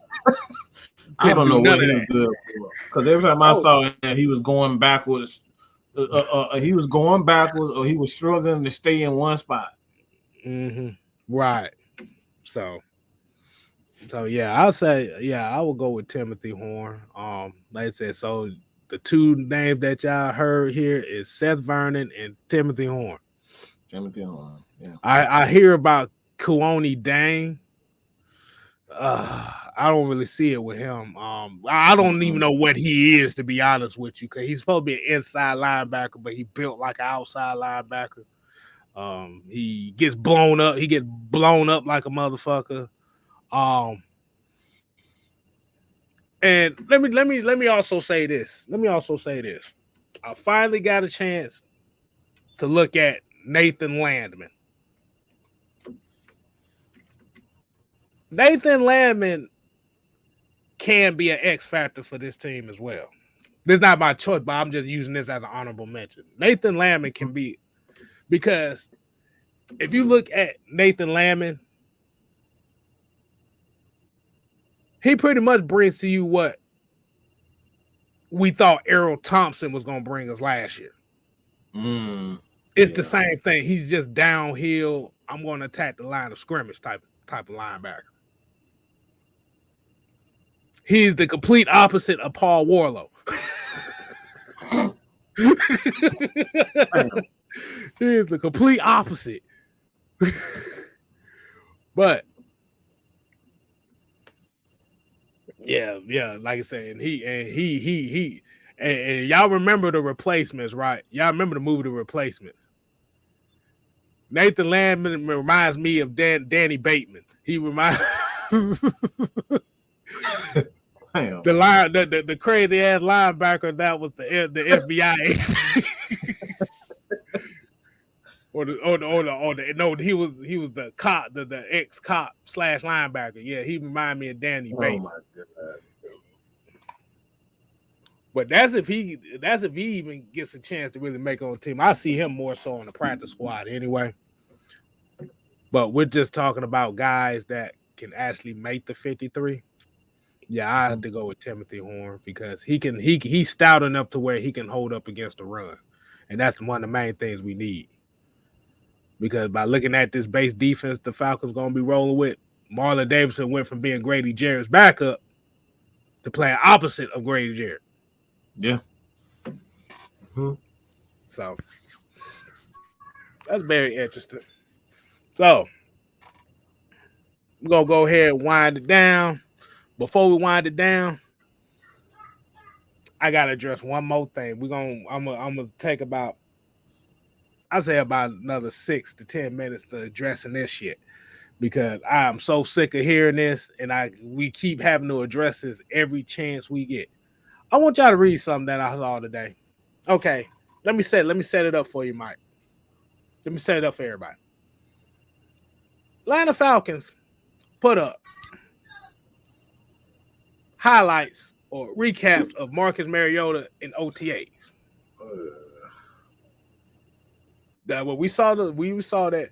I don't know what he was good for, because every time I saw him, he was going backwards. He was going backwards, or he was struggling to stay in one spot. Right. So yeah, I'll say I will go with Timothy Horn. Like I said, so the two names that y'all heard here is Seth Vernon and Timothy Horn. Timothy Horn. Yeah. I hear about Kuoni Dane. I don't really see it with him. I don't even know what he is, to be honest with you, because he's supposed to be an inside linebacker, but he built like an outside linebacker. He gets blown up. He gets blown up like a motherfucker. And let me also say this. I finally got a chance to look at Nathan Landman. Nathan Landman can be an X factor for this team as well. This is not my choice, but I'm just using this as an honorable mention. Nathan Landman can be, because if you look at Nathan Landman, he pretty much brings to you what we thought Errol Thompson was going to bring us last year. It's the same thing. He's just downhill. I'm going to attack the line of scrimmage type of linebacker. He's the complete opposite of Paul Warlow. He is the complete opposite. But yeah, like I said, and he and y'all remember The Replacements, right? Y'all remember the movie The Replacements? Nathan Landman reminds me of Danny Bateman. He reminds the crazy ass linebacker that was the FBI agent. He was the cop, the ex cop / linebacker. Yeah, he reminded me of Danny Bateman. Oh my God. But that's if he even gets a chance to really make on the team. I see him more so on the practice squad anyway. But we're just talking about guys that can actually make the 53. Yeah, I have to go with Timothy Horn because he's stout enough to where he can hold up against the run. And that's one of the main things we need. Because by looking at this base defense the Falcons going to be rolling with, Marlon Davidson went from being Grady Jarrett's backup to playing opposite of Grady Jarrett. Yeah. Mm-hmm. So that's very interesting. So we're going to go ahead and wind it down. Before we wind it down, I gotta address one more thing. I'm gonna take about another 6 to 10 minutes to addressing this shit because I'm so sick of hearing this, and we keep having to address this every chance we get. I want y'all to read something that I saw today. Okay, let me set it up for you, Mike. Let me set it up for everybody. Atlanta Falcons put up highlights or recaps of Marcus Mariota in OTAs. That when we saw that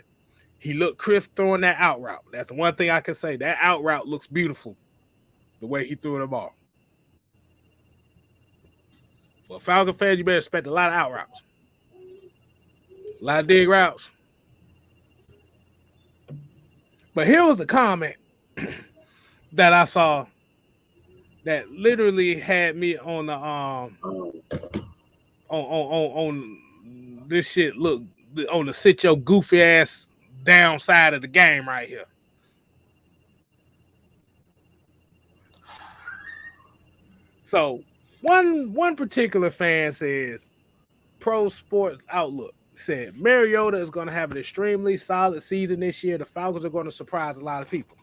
he looked crisp throwing that out route. That's the one thing I can say. That out route looks beautiful. The way he threw the ball. For Falcon fans, you better expect a lot of out routes. A lot of dig routes. But here was the comment that I saw that literally had me on the on this shit. Look on the sit your goofy ass downside of the game right here. So one particular fan says, Pro Sports Outlook said Mariota is going to have an extremely solid season this year. The Falcons are going to surprise a lot of people.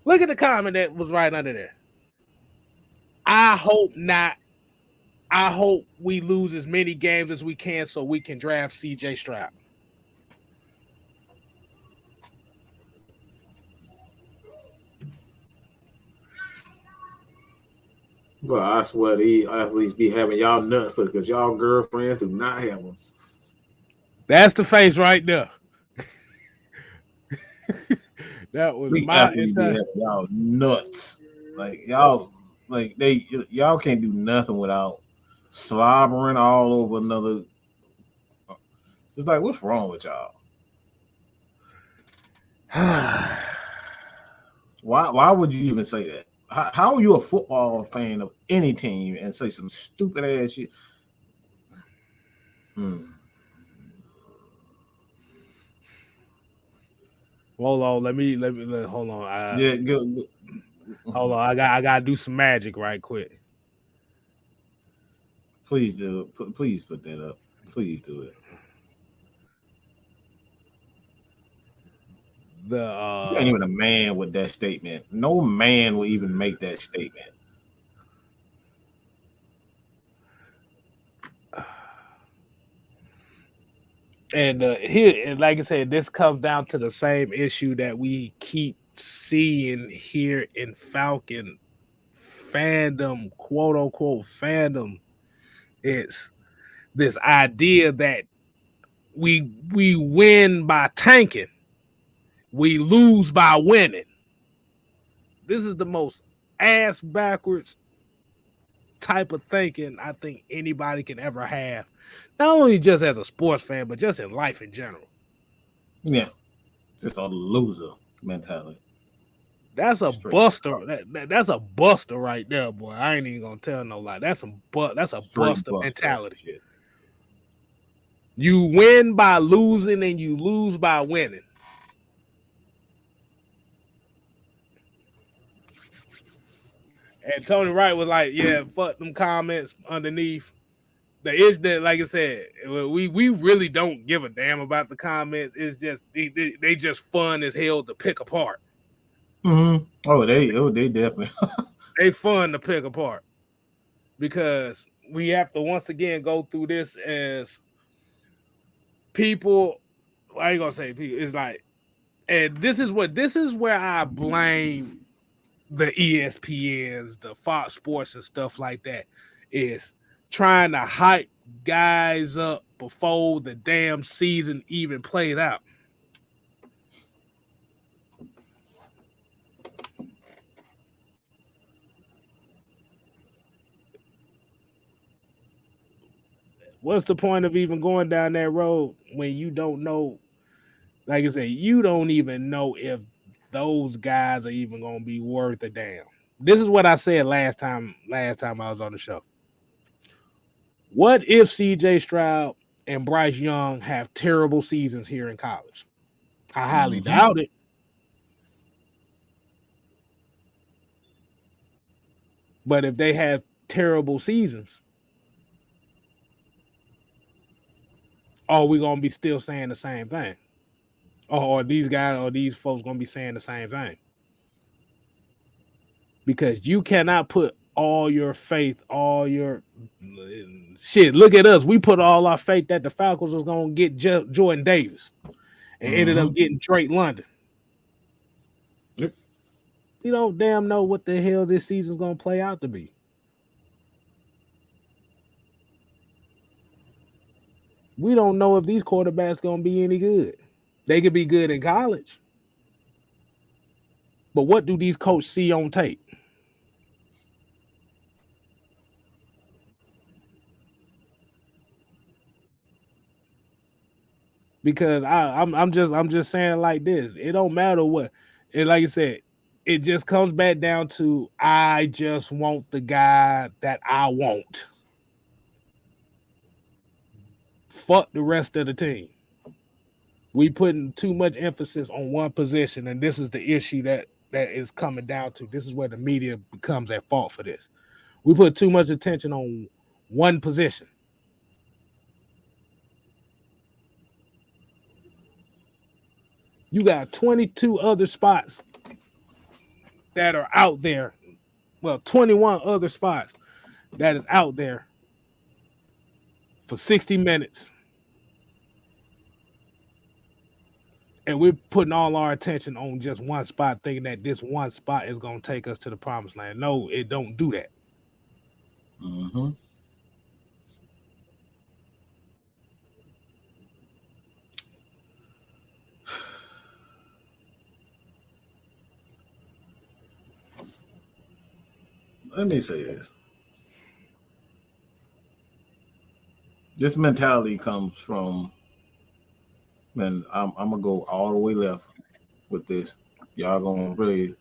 Look at the comment that was right under there. I hope not. I hope we lose as many games as we can so we can draft CJ Stroud. Well, I swear these athletes be having y'all nuts because y'all girlfriends do not have them. That's the face right there. That was these my athletes be having y'all nuts. Like y'all can't do nothing without slobbering all over another. It's like, what's wrong with y'all? Why would you even say that? How are you a football fan of any team and say some stupid ass shit? Hold on, let me hold on. Yeah, go. Hold on, I gotta do some magic right quick. Please do. Please put that up. Please do it. You ain't even a man with that statement. No man will even make that statement. And here, like I said, this comes down to the same issue that we keep seeing here in Falcon fandom, quote unquote fandom. It's this idea that we win by tanking. We lose by winning. This is the most ass backwards type of thinking I think anybody can ever have. Not only just as a sports fan, but just in life in general. Yeah. Just a loser mentality. That's a buster. That's a buster right there, boy. I ain't even gonna tell no lie. That's a buster mentality. Shit. You win by losing and you lose by winning. And Tony Wright was like, yeah, fuck them comments underneath. The issue that, like I said, we really don't give a damn about the comments. It's just they just fun as hell to pick apart. Mm-hmm. Oh, they definitely they fun to pick apart because we have to once again go through this as people. I ain't gonna say people. It's like, and this is where I blame the ESPNs, the Fox Sports, and stuff like that. is trying to hype guys up before the damn season even plays out. What's the point of even going down that road when you don't know? Like I said, you don't even know if those guys are even gonna be worth a damn. This is what I said last time I was on the show. What if CJ Stroud and Bryce Young have terrible seasons here in college? I highly doubt it. But if they have terrible seasons, are we gonna be still saying the same thing? Or these guys or these folks gonna be saying the same thing? Because you cannot put all your faith, all your shit. Look at us. We put all our faith that the Falcons was gonna get Jordan Davis and ended up getting Drake London. Yep. You don't damn know what the hell this season's gonna play out to be. We don't know if these quarterbacks gonna be any good. They could be good in college. But what do these coaches see on tape? Because I'm just saying like this. It don't matter what. And like I said, it just comes back down to I just want the guy that I want. Fuck the rest of the team. We putting too much emphasis on one position, and this is the issue that is coming down to. This is where the media becomes at fault for this. We put too much attention on one position. You got 22 other spots that are out there. Well, 21 other spots that is out there for 60 minutes. And we're putting all our attention on just one spot, thinking that this one spot is going to take us to the promised land. No, it don't do that. Let me say this. This mentality comes from, and I'm gonna go all the way left with this. Y'all gonna really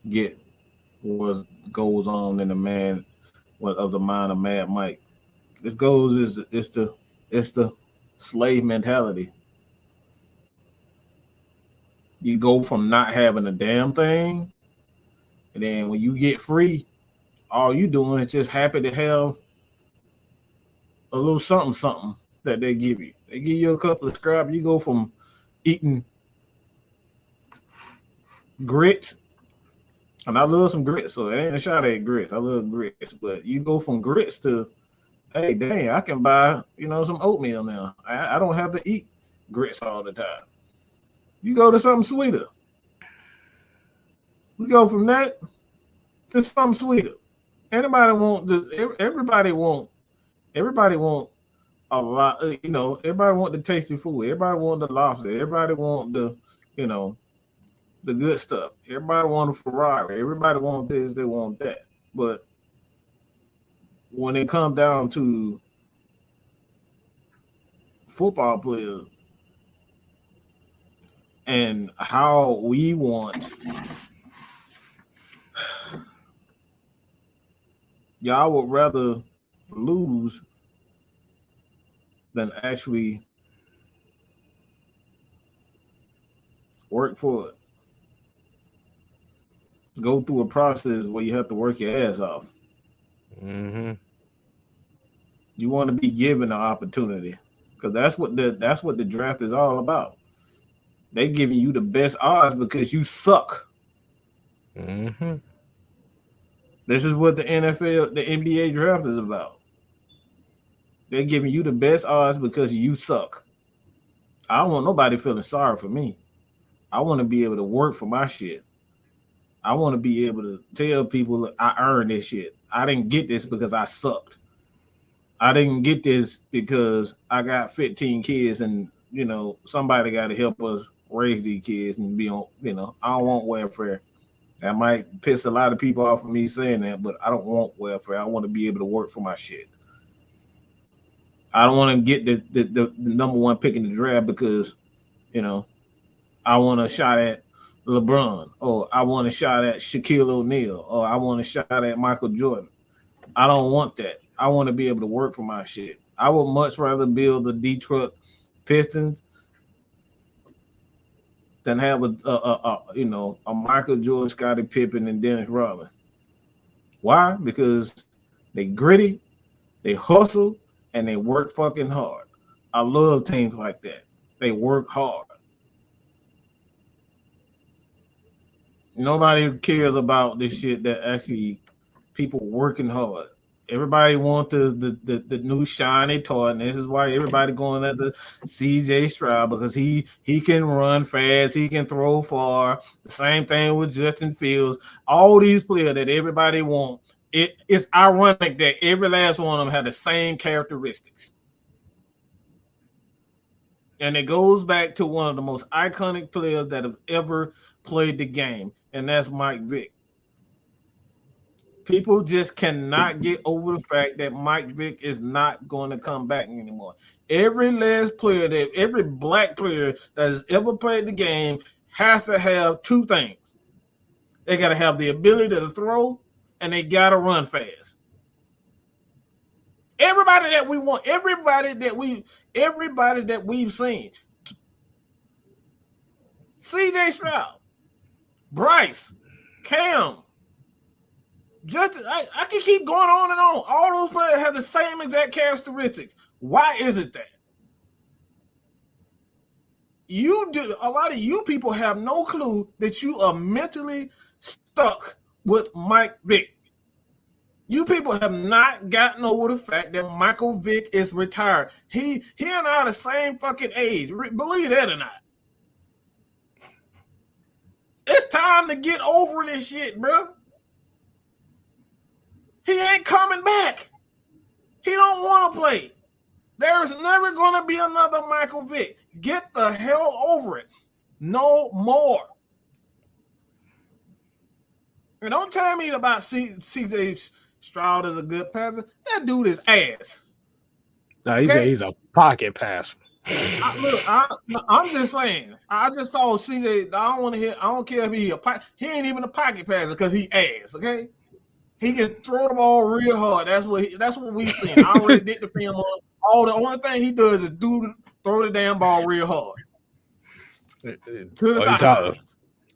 get what goes on in the man of the mind of Mad Mike. This goes is it's the slave mentality. You go from not having a damn thing, and then when you get free, all you doing is just happy to have a little something that they give you. They give you a couple of scraps. You go from eating grits, and I love some grits, so it ain't a shot at grits. I love grits, but you go from grits to, hey, dang, I can buy, some oatmeal now. I don't have to eat grits all the time. You go to something sweeter. We go from that to something sweeter. Everybody want a lot, everybody want the tasty food. Everybody want the lobster. Everybody want the good stuff. Everybody want a Ferrari. Everybody want this, they want that. But when it comes down to football players and how we want, y'all would rather lose than actually work for it. Go through a process where you have to work your ass off. You want to be given an opportunity, because that's what the draft is all about. They giving you the best odds because you suck. This is what the NBA draft is about. They're giving you the best odds because you suck. I don't want nobody feeling sorry for me. I want to be able to work for my shit. I want to be able to tell people I earned this shit. I didn't get this because I sucked. I didn't get this because I got 15 kids and, somebody got to help us raise these kids and be on, I don't want welfare. That might piss a lot of people off of me saying that, but I don't want welfare. I want to be able to work for my shit. I don't want to get the number one pick in the draft because, I want a shot at LeBron, or I want a shot at Shaquille O'Neal, or I want a shot at Michael Jordan. I don't want that. I want to be able to work for my shit. I would much rather build the Detroit Pistons than have a Michael Jordan, Scottie Pippen, and Dennis Rodman. Why? Because they gritty, they hustle, and they work fucking hard. I love teams like that. They work hard. Nobody cares about this shit that actually people working hard. Everybody want the new shiny toy, and this is why everybody going after CJ Stroud, because he can run fast, he can throw far. The same thing with Justin Fields. All these players that everybody want. It's ironic that every last one of them had the same characteristics. And it goes back to one of the most iconic players that have ever played the game, and that's Mike Vick. People just cannot get over the fact that Mike Vick is not going to come back anymore. Every black player that has ever played the game has to have two things. They got to have the ability to throw, and they got to run fast. Everybody that we want, everybody that we've seen. CJ Stroud, Bryce, Cam, Justin, I can keep going on and on. All those players have the same exact characteristics. Why is it that? A lot of you people have no clue that you are mentally stuck with Mike Vick. You people have not gotten over the fact that Michael Vick is retired. He and I are the same fucking age. Believe that or not. It's time to get over this shit, bro. He ain't coming back. He don't want to play. There is never going to be another Michael Vick. Get the hell over it. No more. And don't tell me about CJ Stroud is a good passer. That dude is ass. No, he's a pocket passer. I'm just saying. I just saw CJ. I don't want to hear. I don't care if he ain't even a pocket passer because he ass. Okay. He can throw the ball real hard. That's what we seen. I already did the film on. The only thing he does is throw the damn ball real hard.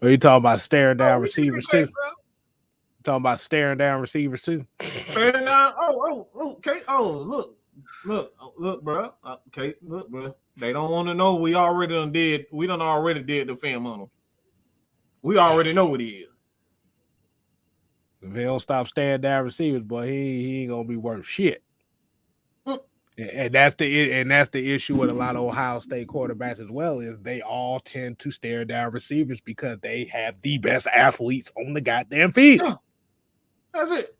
Are you talking about staring down receivers too? Talking about staring down receivers too? Staring down. Okay. Look, bro. Okay, look, bro. They don't want to know we already did the film on him. We already know what he is. If he don't stop staring down receivers, boy, he ain't gonna be worth shit. And that's the issue with a lot of Ohio State quarterbacks as well, is they all tend to stare down receivers because they have the best athletes on the goddamn field. Yeah, that's it.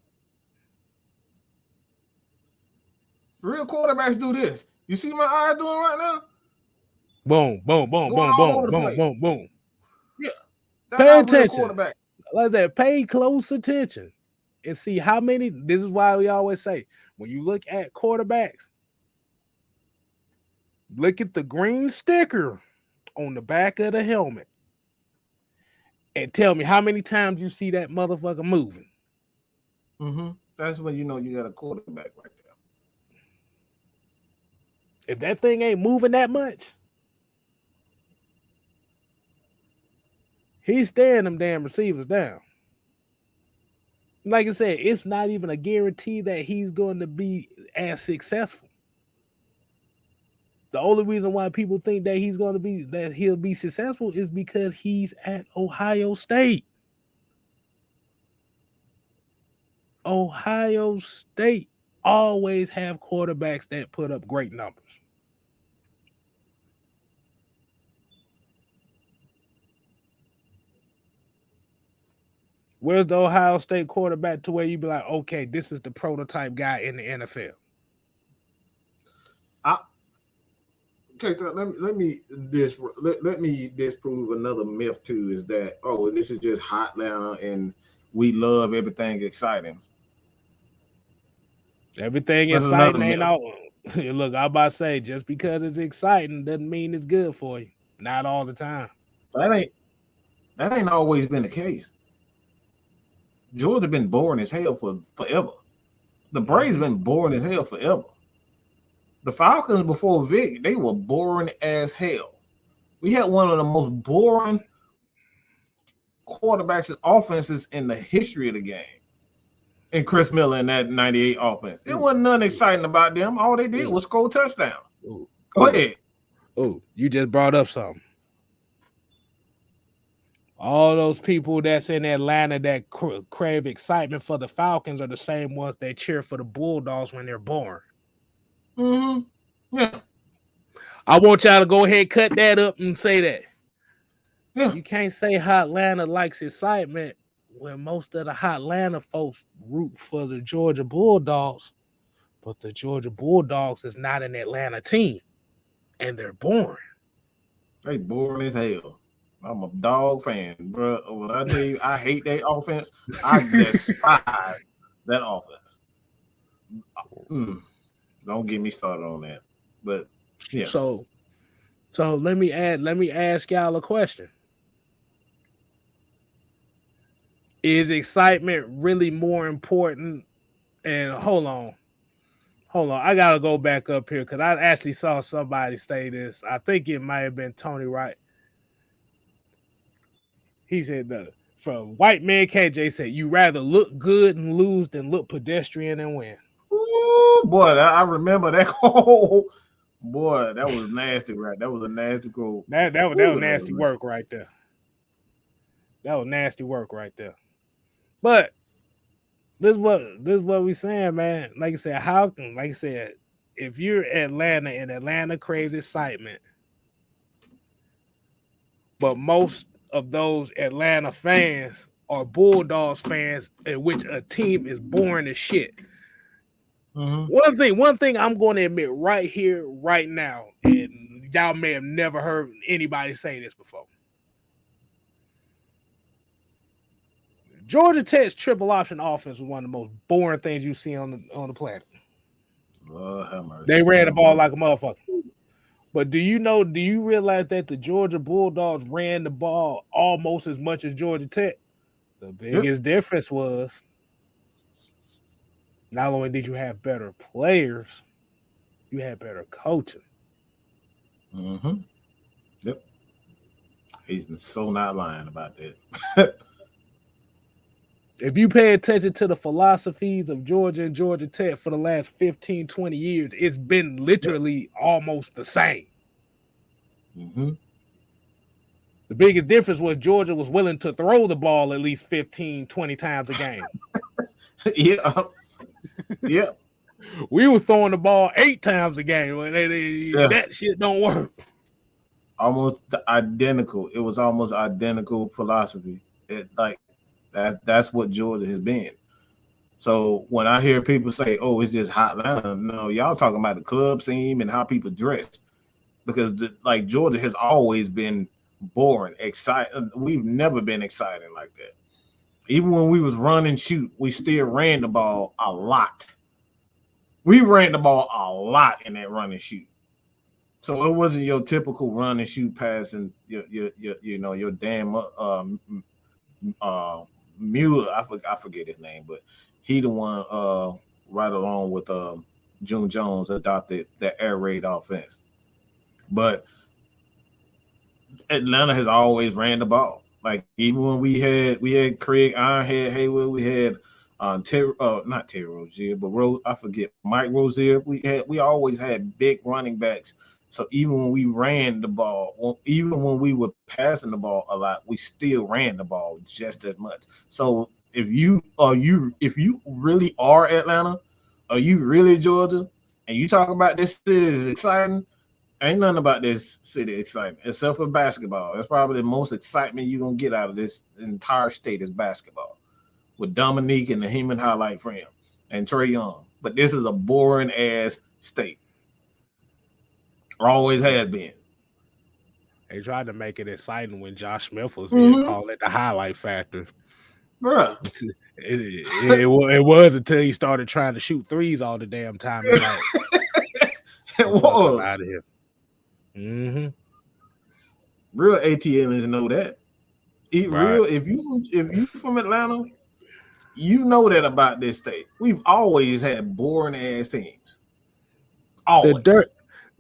Real quarterbacks do this. You see my eye doing right now? Boom, boom, boom, boom, boom, boom, boom, boom. Yeah. Pay attention. Like that, pay close attention and see how many. This is why we always say, when you look at quarterbacks, look at the green sticker on the back of the helmet and tell me how many times you see that motherfucker moving. Mm-hmm. That's when you know you got a quarterback right there. If that thing ain't moving that much, he's staring them damn receivers down. Like I said, it's not even a guarantee that he's going to be as successful. The only reason why people think that he'll be successful is because he's at Ohio State. Ohio State always have quarterbacks that put up great numbers. Where's the Ohio State quarterback to where you be like, okay, this is the prototype guy in the NFL? Okay, so let me disprove another myth too. Is that this is just hot now and we love everything exciting. Everything That's another exciting ain't myth. all. Look, I'm about to say, just because it's exciting doesn't mean it's good for you. Not all the time. That ain't that ain't always been the case. Georgia been boring as hell for forever. The Braves been boring as hell forever. The Falcons before Vic, they were boring as hell. We had one of the most boring quarterbacks and offenses in the history of the game. And Chris Miller in that 98 offense. There wasn't nothing exciting about them. All they did was score touchdown. Go ahead. Oh, you just brought up something. All those people that's in Atlanta that crave excitement for the Falcons are the same ones that cheer for the Bulldogs when they're born. Mm-hmm. Yeah. I want y'all to go ahead and cut that up and say that. Yeah. You can't say Hotlanta likes excitement when most of the Hotlanta folks root for the Georgia Bulldogs, but the Georgia Bulldogs is not an Atlanta team, and they're boring. They boring as hell. I'm a dog fan, bro. When I tell you I hate that offense, I despise that offense. Don't get me started on that. But yeah. So let me ask y'all a question. Is excitement really more important? And hold on. I gotta go back up here because I actually saw somebody say this. I think it might have been Tony Wright. He said from White Man KJ said, you rather look good and lose than look pedestrian and win. Ooh, boy, I remember that. Oh, boy, that was nasty, right? That was a nasty goal. That was nasty work right there. That was nasty work right there. But this is what we saying, man. Like I said, if you're Atlanta and Atlanta craves excitement, but most of those Atlanta fans are Bulldogs fans in which a team is boring as shit. One thing I'm going to admit right here, right now, and y'all may have never heard anybody say this before. Georgia Tech's triple option offense was one of the most boring things you see on the planet. They ran the ball like a motherfucker. But do you realize that the Georgia Bulldogs ran the ball almost as much as Georgia Tech? The biggest difference was not only did you have better players, you had better coaching. Yep. He's so not lying about that. If you pay attention to the philosophies of Georgia and Georgia Tech for the last 15, 20 years, it's been literally almost the same. The biggest difference was Georgia was willing to throw the ball at least 15, 20 times a game. Yeah. We were throwing the ball 8 times a game. That shit don't work. Almost identical. It was almost identical philosophy. That's what Georgia has been. So when I hear people say, "Oh, it's just Hotlanta," no, y'all talking about the club scene and how people dress, because Georgia has always been boring. Exciting. We've never been exciting like that. Even when we was run and shoot, we still ran the ball a lot. We ran the ball a lot in that run and shoot. So it wasn't your typical run and shoot pass and your damn Mueller, I forget his name, but he the one right along with June Jones adopted that air raid offense. But Atlanta has always ran the ball. Like even when we had Craig Ironhead Haywood, we had not Terry Rozier, but I forget Mike Rozier. We always had big running backs. So even when we ran the ball, even when we were passing the ball a lot, we still ran the ball just as much. So if you really are Atlanta, are you really Georgia, and you talk about this city is exciting, ain't nothing about this city exciting except for basketball. That's probably the most excitement you're gonna get out of this entire state is basketball, with Dominique and the Heman highlight frame and Trae Young. But this is a boring ass state. Always has been. They tried to make it exciting when Josh Smith was here, call it the highlight factor. Bruh. It was until he started trying to shoot threes all the damn time. It was out of here. Mm-hmm. Real ATLians know that. Real, if you from Atlanta, you know that about this state. We've always had boring ass teams. Always.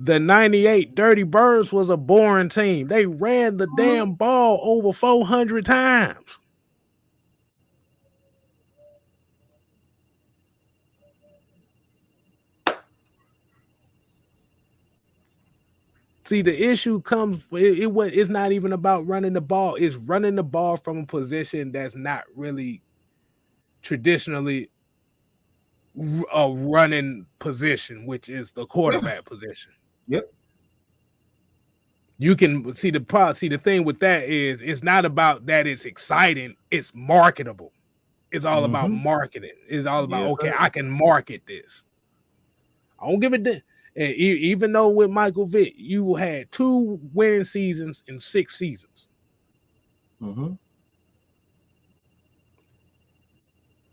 The 98 Dirty Birds was a boring team. They ran the damn ball over 400 times. See, the issue comes, it's not even about running the ball. It's running the ball from a position that's not really traditionally a running position, which is the quarterback position. Yep. You can see the thing with that is it's not about that it's exciting, it's marketable. It's all about marketing. It's all about I can market this. I don't give a damn. Even though with Michael Vick, you had 2 winning seasons in 6 seasons. Mm-hmm.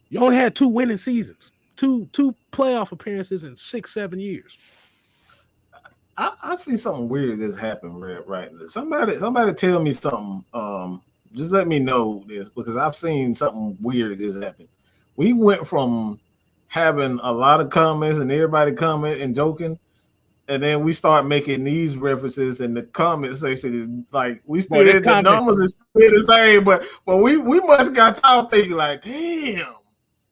You only had 2 winning seasons, two playoff appearances in 6-7 years. I see something weird that's happened right now. Somebody tell me something. Just let me know this because I've seen something weird that's happened. We went from having a lot of comments and everybody comment and joking, and then we start making these references in the comment section. Is like we still the numbers is still the same, but we must got y'all thinking like, damn,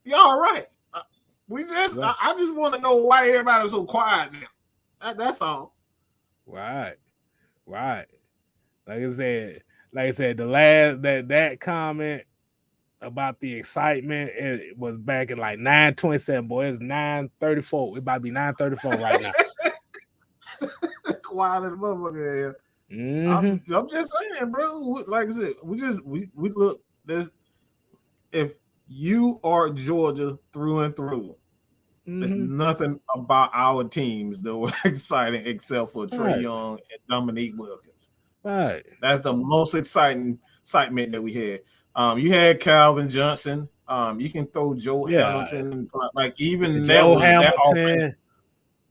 y'all right. I just want to know why everybody's so quiet now. That's all. Right. Like I said, the last that comment about the excitement, it was back in like 9:27. Boy, it's 9:34. It about to be 9:34 right now. Quiet as a motherfucker. I'm just saying, bro. Like I said, we look. If you are Georgia through and through, there's nothing about our teams that were exciting except for Trae Young and Dominique Wilkins. Right. That's the most excitement that we had. You had Calvin Johnson. You can throw Joe Hamilton. Like even Joe Hamilton.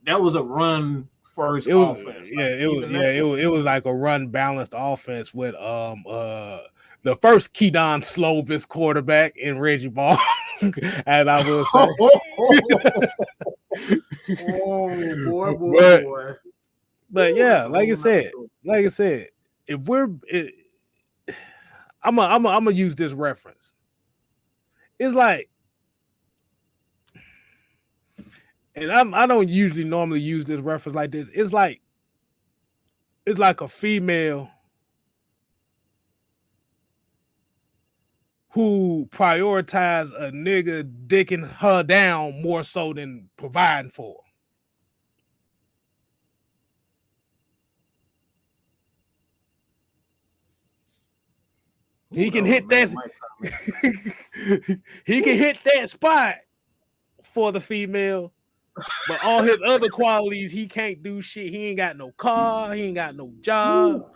That was a run first offense. It was like a run balanced offense with the first Keydon Slovis quarterback in Reggie Ball. And I will say, boy. But yeah, like I said, if I'm gonna use this reference. It's like, and I don't normally use this reference like this. It's like a female who prioritize a nigga dicking her down more so than providing for her. He can hit that. He can hit that spot for the female, but all his other qualities, he can't do shit. He ain't got no car. He ain't got no job. Ooh.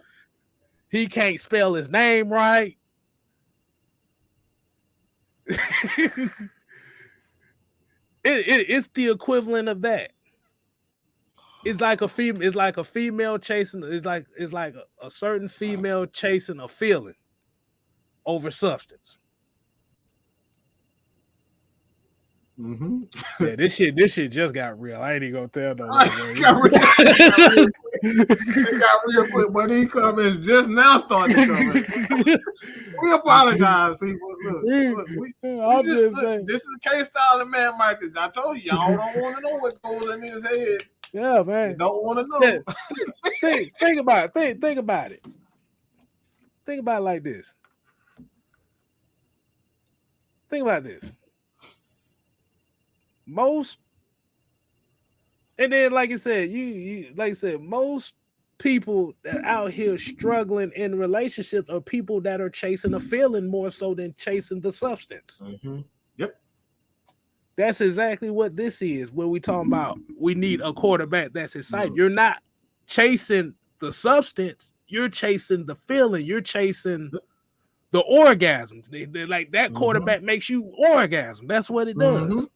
He can't spell his name right. It's the equivalent of that. It's like a female. It's like a female chasing. It's like a certain female chasing a feeling over substance. Yeah, this shit just got real. I ain't even gonna tell nobody. It got real quick, but these comments just now starting to come in. We apologize, people. Look, this is K-Style and Man Mike. I told you, y'all don't want to know what goes in his head. Yeah, man. You don't want to know. Think about it. Think about it like this. Think about this. And then, like you said, most people that out here struggling in relationships are people that are chasing a feeling more so than chasing the substance. Yep. That's exactly what this is. Where we talking about, we need a quarterback that's excited. You're not chasing the substance, you're chasing the feeling, you're chasing the orgasm. Like that quarterback makes you orgasm. That's what it does.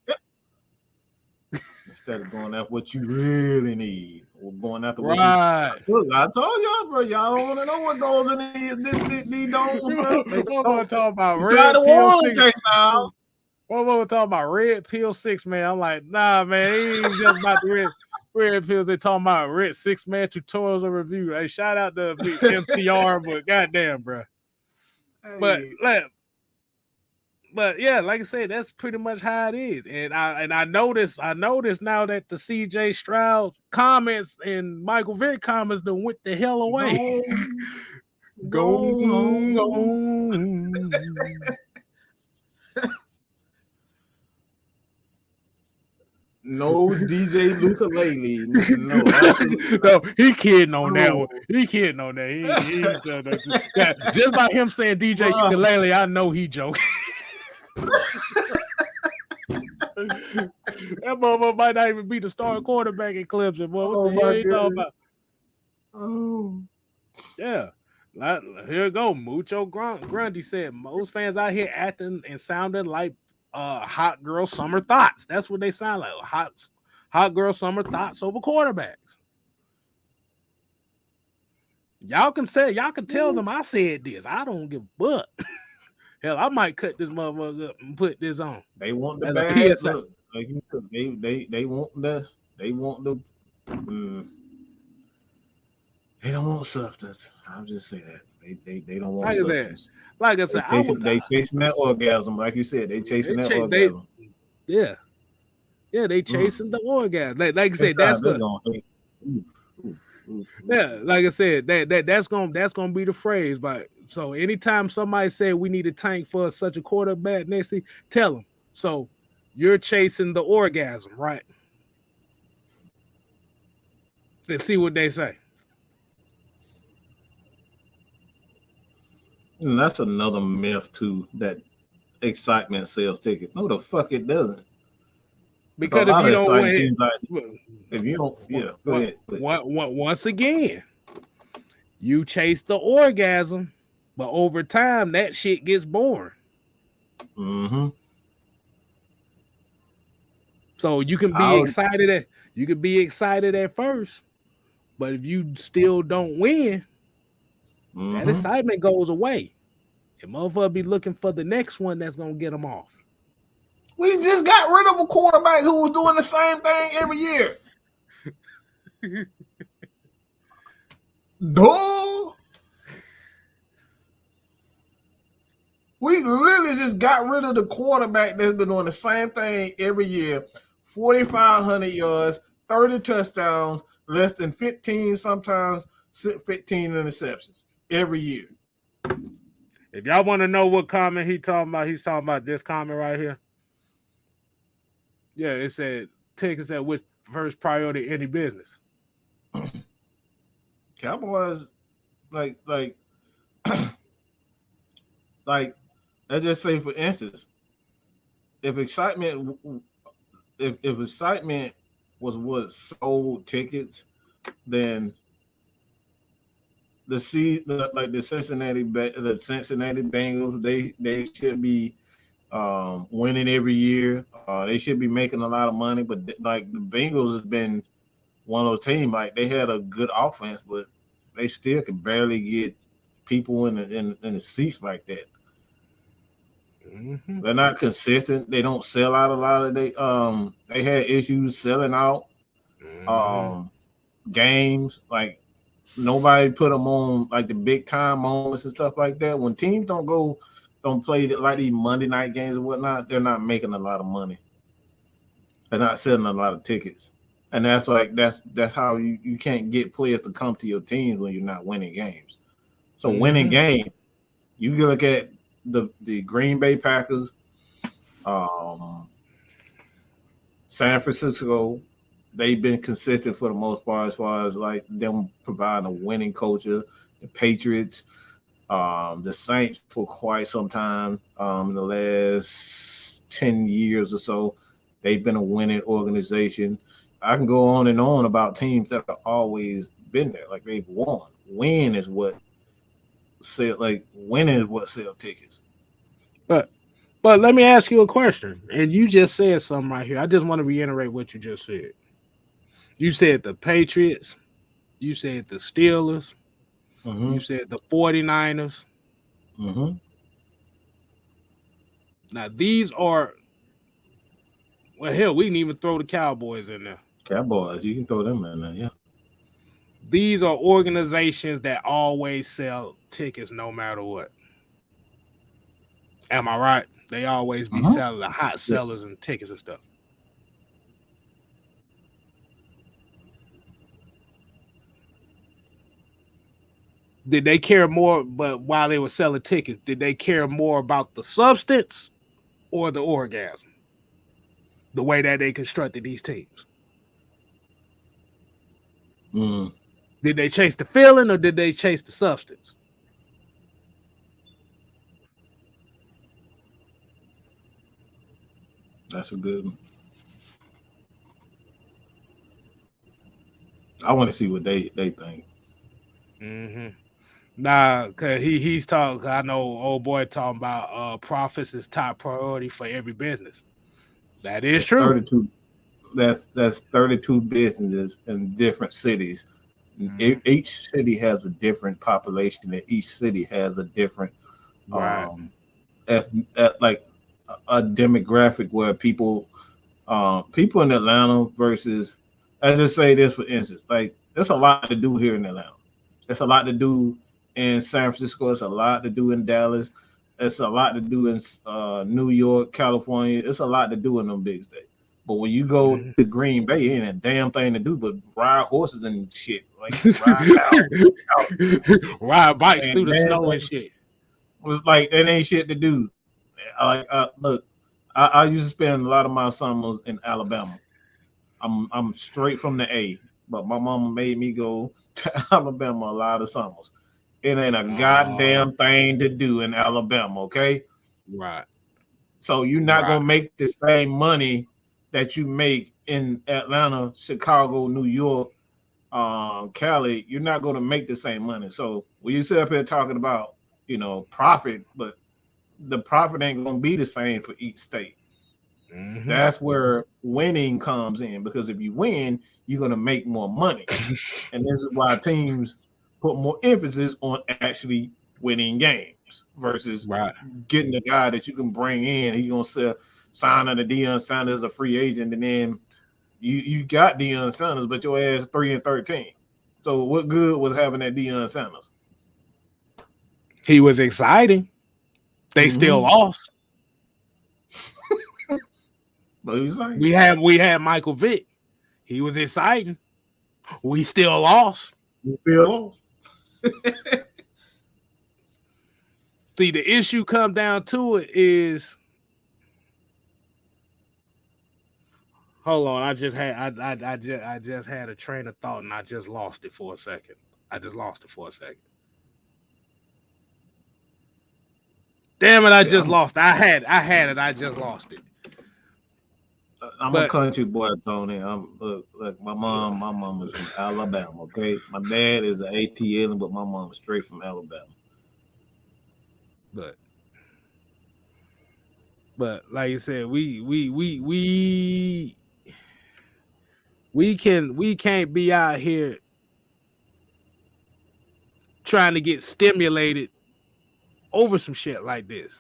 Instead of going after what you really need, or going after what right. Look, I told y'all, bro. Y'all don't want to know what goes in these domes, bro. They talking about red pill 6. What we're talking about red pill 6 man. I'm like, nah, man, it ain't just about the red pills. They talking about red 6 man tutorials and review. Hey, shout out to MTR, but goddamn, bro. Hey. But yeah, like I said, that's pretty much how it is. And I noticed now that the CJ Stroud comments and Michael Vick comments done went the hell away. Go home. No DJ ukulele. No, he kidding on that one. He kidding on that. Just by him saying DJ ukulele, I know he joking. That motherfucker might not even be the starting quarterback in Clemson. Boy, what the hell you talking about? Oh, yeah. Here we go. Mucho Grundy said most fans out here acting and sounding like hot girl summer thoughts. That's what they sound like. Hot girl summer thoughts over quarterbacks. Y'all can tell them I said this. I don't give a butt. Hell, I might cut this motherfucker up and put this on. They want the bad look. Like you said, they want the they don't want substance. I'll just say that. They don't want substance. Like I said, they chasing that orgasm. Like you said, they chasing that orgasm. Yeah, they chasing the orgasm. Like I said, that's good. Yeah, like I said, that's gonna be the phrase. But so anytime somebody say we need a tank for such a quarterback, next tell them. So you're chasing the orgasm, right? Let's see what they say. And that's another myth too, that excitement sells tickets. No, the fuck it doesn't. Because if you don't, go ahead. Once again, you chase the orgasm, but over time that shit gets boring. Mm-hmm. So you can be excited at first, but if you still don't win, that excitement goes away. And motherfucker be looking for the next one that's gonna get them off. We just got rid of a quarterback who was doing the same thing every year. Duh. We literally just got rid of the quarterback that's been doing the same thing every year. 4,500 yards, 30 touchdowns, less than 15, sometimes 15 interceptions every year. If y'all want to know what comment he's talking about this comment right here. Yeah, it said tickets at which first priority any business. Cowboys, like, let's just say for instance, if excitement was what sold tickets, then the Cincinnati Bengals, they should be winning every year. They should be making a lot of money, but like the Bengals has been one of those teams, like they had a good offense, but they still could barely get people in the seats like that. Mm-hmm. They're not consistent. They don't sell out a lot of they had issues selling out games. Like nobody put them on like the big time moments and stuff like that. When teams don't play like these Monday night games and whatnot, they're not making a lot of money. They're not selling a lot of tickets. And that's how you can't get players to come to your teams when you're not winning games. So winning game, you can look at the Green Bay Packers, San Francisco. They've been consistent for the most part as far as like them providing a winning culture. The Patriots, the Saints for quite some time, in the last 10 years or so, they've been a winning organization. I can go on and on about teams that are always been there, like they've won. Winning is what sell tickets. But let me ask you a question. And you just said something right here. I just want to reiterate what you just said. You said the Patriots, you said the Steelers, Mm-hmm. you said the 49ers. Mm-hmm. Now these are, well, hell, we can even throw the Cowboys in there. Cowboys, you can throw them in there, yeah. These are organizations that always sell tickets no matter what. Am I right? They always be selling the hot sellers and tickets and stuff. Did they care more? But while they were selling tickets, did they care more about the substance or the orgasm? The way that they constructed these teams. Mm. Did they chase the feeling or did they chase the substance? That's a good one. I want to see what they think. Mm-hmm. Nah, cause he's talking. I know old boy talking about profits is top priority for every business. That is true. 32. That's 32 businesses in different cities. Mm-hmm. Each city has a different population, and each city has a different right. Like a demographic where people in Atlanta versus, I just say this for instance, like there's a lot to do here in Atlanta. There's a lot to do in San Francisco. It's a lot to do in Dallas. It's a lot to do in New York, California. It's a lot to do in them big states. But when you go to Green Bay, ain't a damn thing to do but ride horses and shit. Like ride bikes through the snow and shit. Like that ain't shit to do. Look, I used to spend a lot of my summers in Alabama. I'm straight from the A, but my mama made me go to Alabama a lot of summers. It ain't a goddamn thing to do in Alabama, okay? Right. So you're not gonna make the same money that you make in Atlanta, Chicago, New York, Cali. You're not gonna make the same money. So when you sit up here talking about, profit, but the profit ain't gonna be the same for each state. Mm-hmm. That's where winning comes in, because if you win, you're gonna make more money. And this is why teams put more emphasis on actually winning games versus getting the guy that you can bring in. He's gonna sign under Deion Sanders as a free agent, and then you got Deion Sanders, but your ass 3-13. So what good was having that Deion Sanders? He was exciting. They still lost. But he was like, we had Michael Vick. He was exciting. We still lost. We still lost. See, the issue come down to it is, hold on, I just had a train of thought and I just lost it for a second. Damn it, I just lost it. I had it, I just lost it. I'm a country boy, Tony. Look, my mom is from Alabama, okay? My dad is an ATL, but my mom's straight from Alabama. But like you said, we can't be out here trying to get stimulated over some shit like this.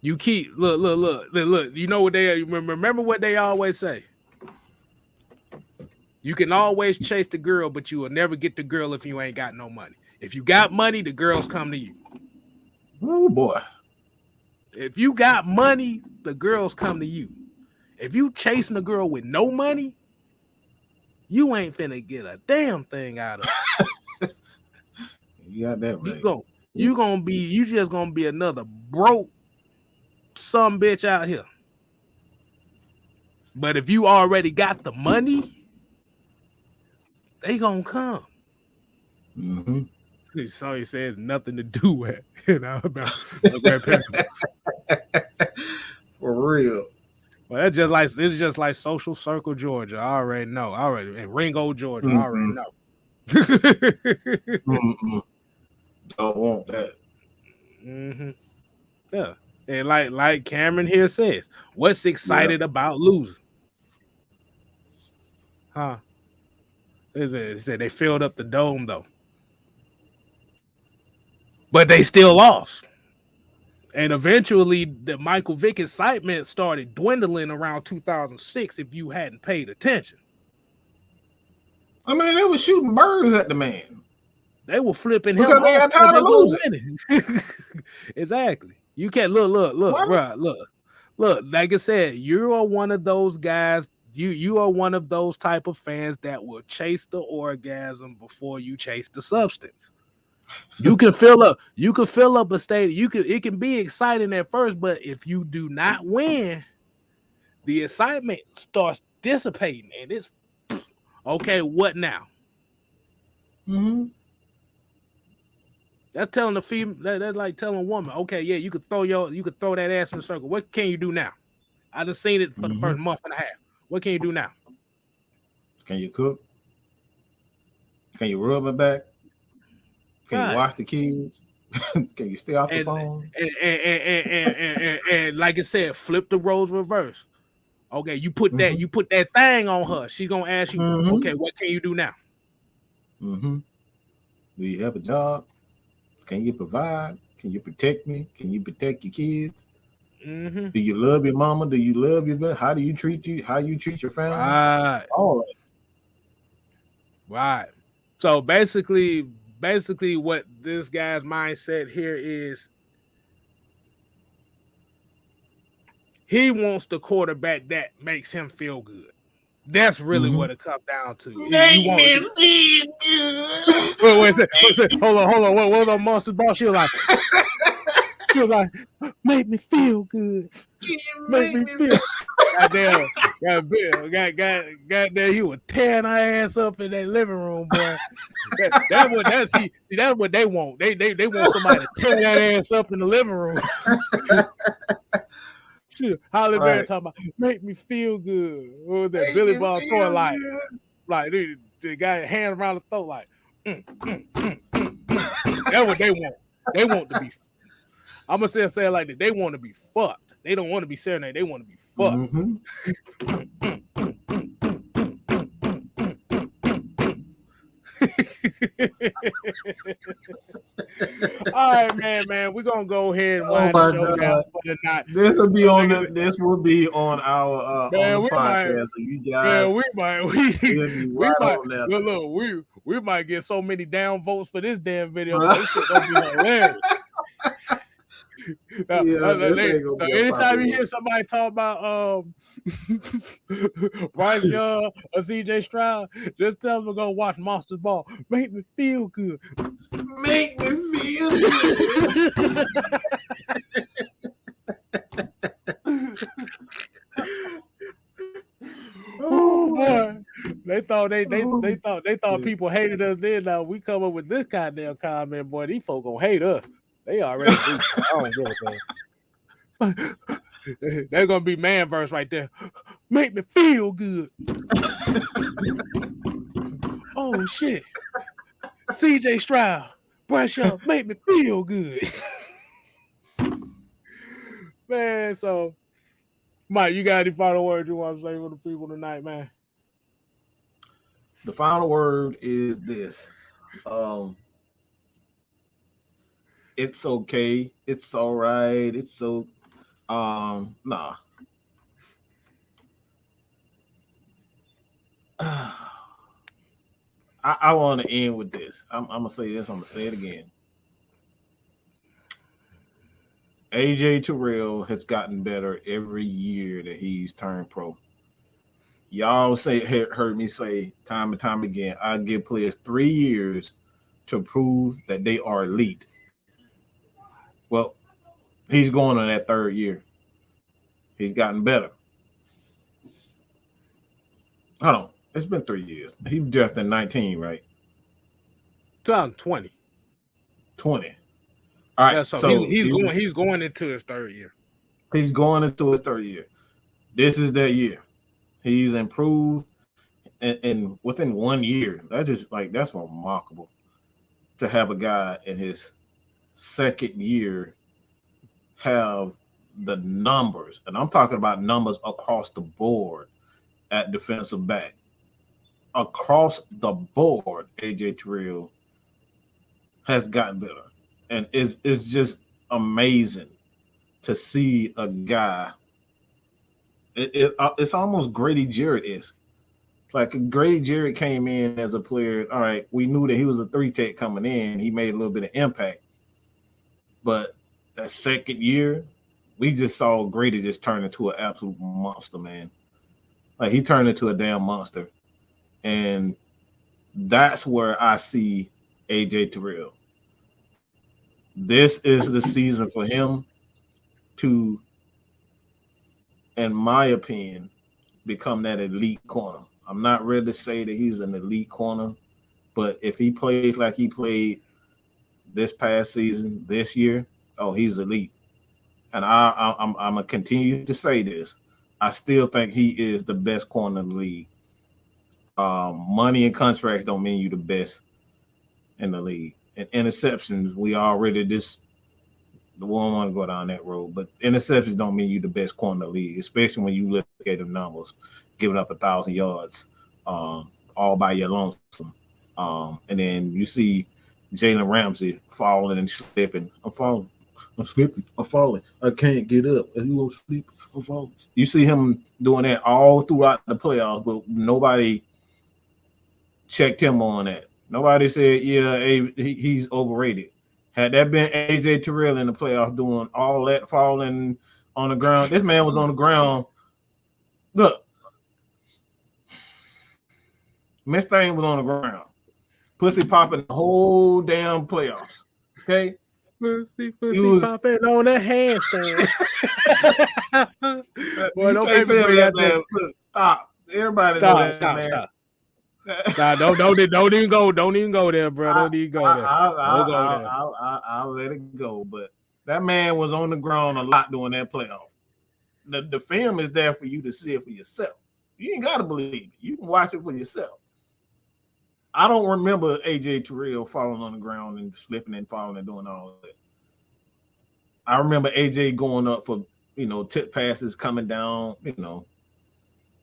You keep look. You know what they remember what they always say. You can always chase the girl, but you will never get the girl if you ain't got no money. If you got money, the girls come to you. Oh boy. If you got money, the girls come to you. If you chasing a girl with no money, you ain't finna get a damn thing out of it. You got that right. You just gonna be another broke some bitch out here. But if you already got the money, they gonna come. Mm-hmm. So he says nothing to do with, about for real. Well, it's just like Social Circle, Georgia. I already know. And Ringo, Georgia. I already know. Don't want that. Yeah. And like Cameron here says, what's excited about losing? Huh? They said they filled up the dome though. But they still lost. And eventually the Michael Vick excitement started dwindling around 2006 if you hadn't paid attention. I mean, they were shooting birds at the man. They were flipping because him they got tired of losing. Exactly. You can't look, bro, look. Like I said, you are one of those guys. You are one of those type of fans that will chase the orgasm before you chase the substance. You can fill up a stadium. It can be exciting at first, but if you do not win, the excitement starts dissipating, and it's okay. What now? That's telling the female. That's like telling a woman, okay, yeah, you could throw that ass in the circle. What can you do now? I done seen it for the first month and a half. What can you do now? Can you cook? Can you rub it back? Can you watch the kids? Can you stay off the phone? And like I said, flip the roles reverse. Okay, you put that thing on her. She's gonna ask you, okay, what can you do now? Do you have a job? Can you provide? Can you protect me? Can you protect your kids? Do you love your mama? Do you love your? How do you treat you? How you treat your family? Right. All of it. Right. So basically, what this guy's mindset here is, he wants the quarterback that makes him feel good. That's really what it comes down to. Make me feel good. Wait a second. Hold on. What was on Monster's Ball? She was like, make me feel good. Make me feel. Goddamn, goddamn, he was tearing her ass up in that living room, boy. That's what they want. They want somebody to tear that ass up in the living room. Holly Berry talking about make me feel good. What was that? Billy Bob Thornton like the guy hand around the throat like That's what they want. They want to be. I'm gonna say it like that. They want to be fucked. They don't want to be serenaded. They want to be fucked. All right, man. We're gonna go ahead and wind the show down for the night. This will be on our on the podcast. So you guys, we might get so many down votes for this damn video. This shit gonna be hilarious. So anytime you hear somebody talk about Bryce Young or CJ Stroud, just tell them to go watch Monsters Ball. Make me feel good. Make me feel good. Oh boy, they thought people hated us. Then now we come up with this goddamn comment, boy. These folk gonna hate us. They already do. I don't give a damn. They're gonna be man verse right there. Make me feel good. Oh shit. CJ Stroud, brush up, make me feel good. Man, so Mike, you got any final words you want to say for the people tonight, man? The final word is this. It's okay. It's all right. It's so nah. I want to end with this. I'm gonna say this. I'm gonna say it again. AJ Terrell has gotten better every year that he's turned pro. Y'all heard me say time and time again, I give players 3 years to prove that they are elite. Well, he's going on that 3rd year. He's gotten better. Hold on. It's been 3 years. He drafted in 19, right? 2020. 20. All right. Yeah, so he's going into his 3rd year. He's going into his 3rd year. This is that year. He's improved, and within 1 year, that's remarkable to have a guy in his second year have the numbers, and I'm talking about numbers across the board at defensive back. Across the board, AJ Terrell has gotten better, and it's just amazing to see a guy. It's almost Grady Jarrett-esque. Like Grady Jarrett came in as a player. All right, we knew that he was a 3-tech coming in. He made a little bit of impact, but that second year, we just saw Grady just turn into an absolute monster, man. Like he turned into a damn monster, and that's where I see AJ Terrell. This is the season for him to, in my opinion, become that elite corner. I'm not ready to say that he's an elite corner, but if he plays like he played this past season, this year, oh, he's elite. And I'm gonna continue to say this. I still think he is the best corner in the league. Money and contracts don't mean you the best in the league. And interceptions, we already the one want to go down that road, but interceptions don't mean you the best corner in the league, especially when you look at the numbers, giving up 1,000 yards, all by your lonesome. And then you see Jalen Ramsey falling and slipping. I'm slipping. I'm falling. I can't get up. You gonna sleep? I'm falling. You see him doing that all throughout the playoffs, but nobody checked him on that. Nobody said, yeah, he's overrated. Had that been AJ Terrell in the playoffs doing all that falling on the ground, this man was on the ground. Look, Mustang was on the ground. Pussy popping the whole damn playoffs. Okay? Pussy popping on a handstand. Boy, don't make me bring that man. Look, stop. Everybody know that, man. Stop. Nah, don't even go. Don't even go there, bro. Don't even go there. I'll let it go. But that man was on the ground a lot during that playoff. The film is there for you to see it for yourself. You ain't gotta believe it. You can watch it for yourself. I don't remember AJ Terrell falling on the ground and slipping and falling and doing all of that. I remember AJ going up for tip passes, coming down,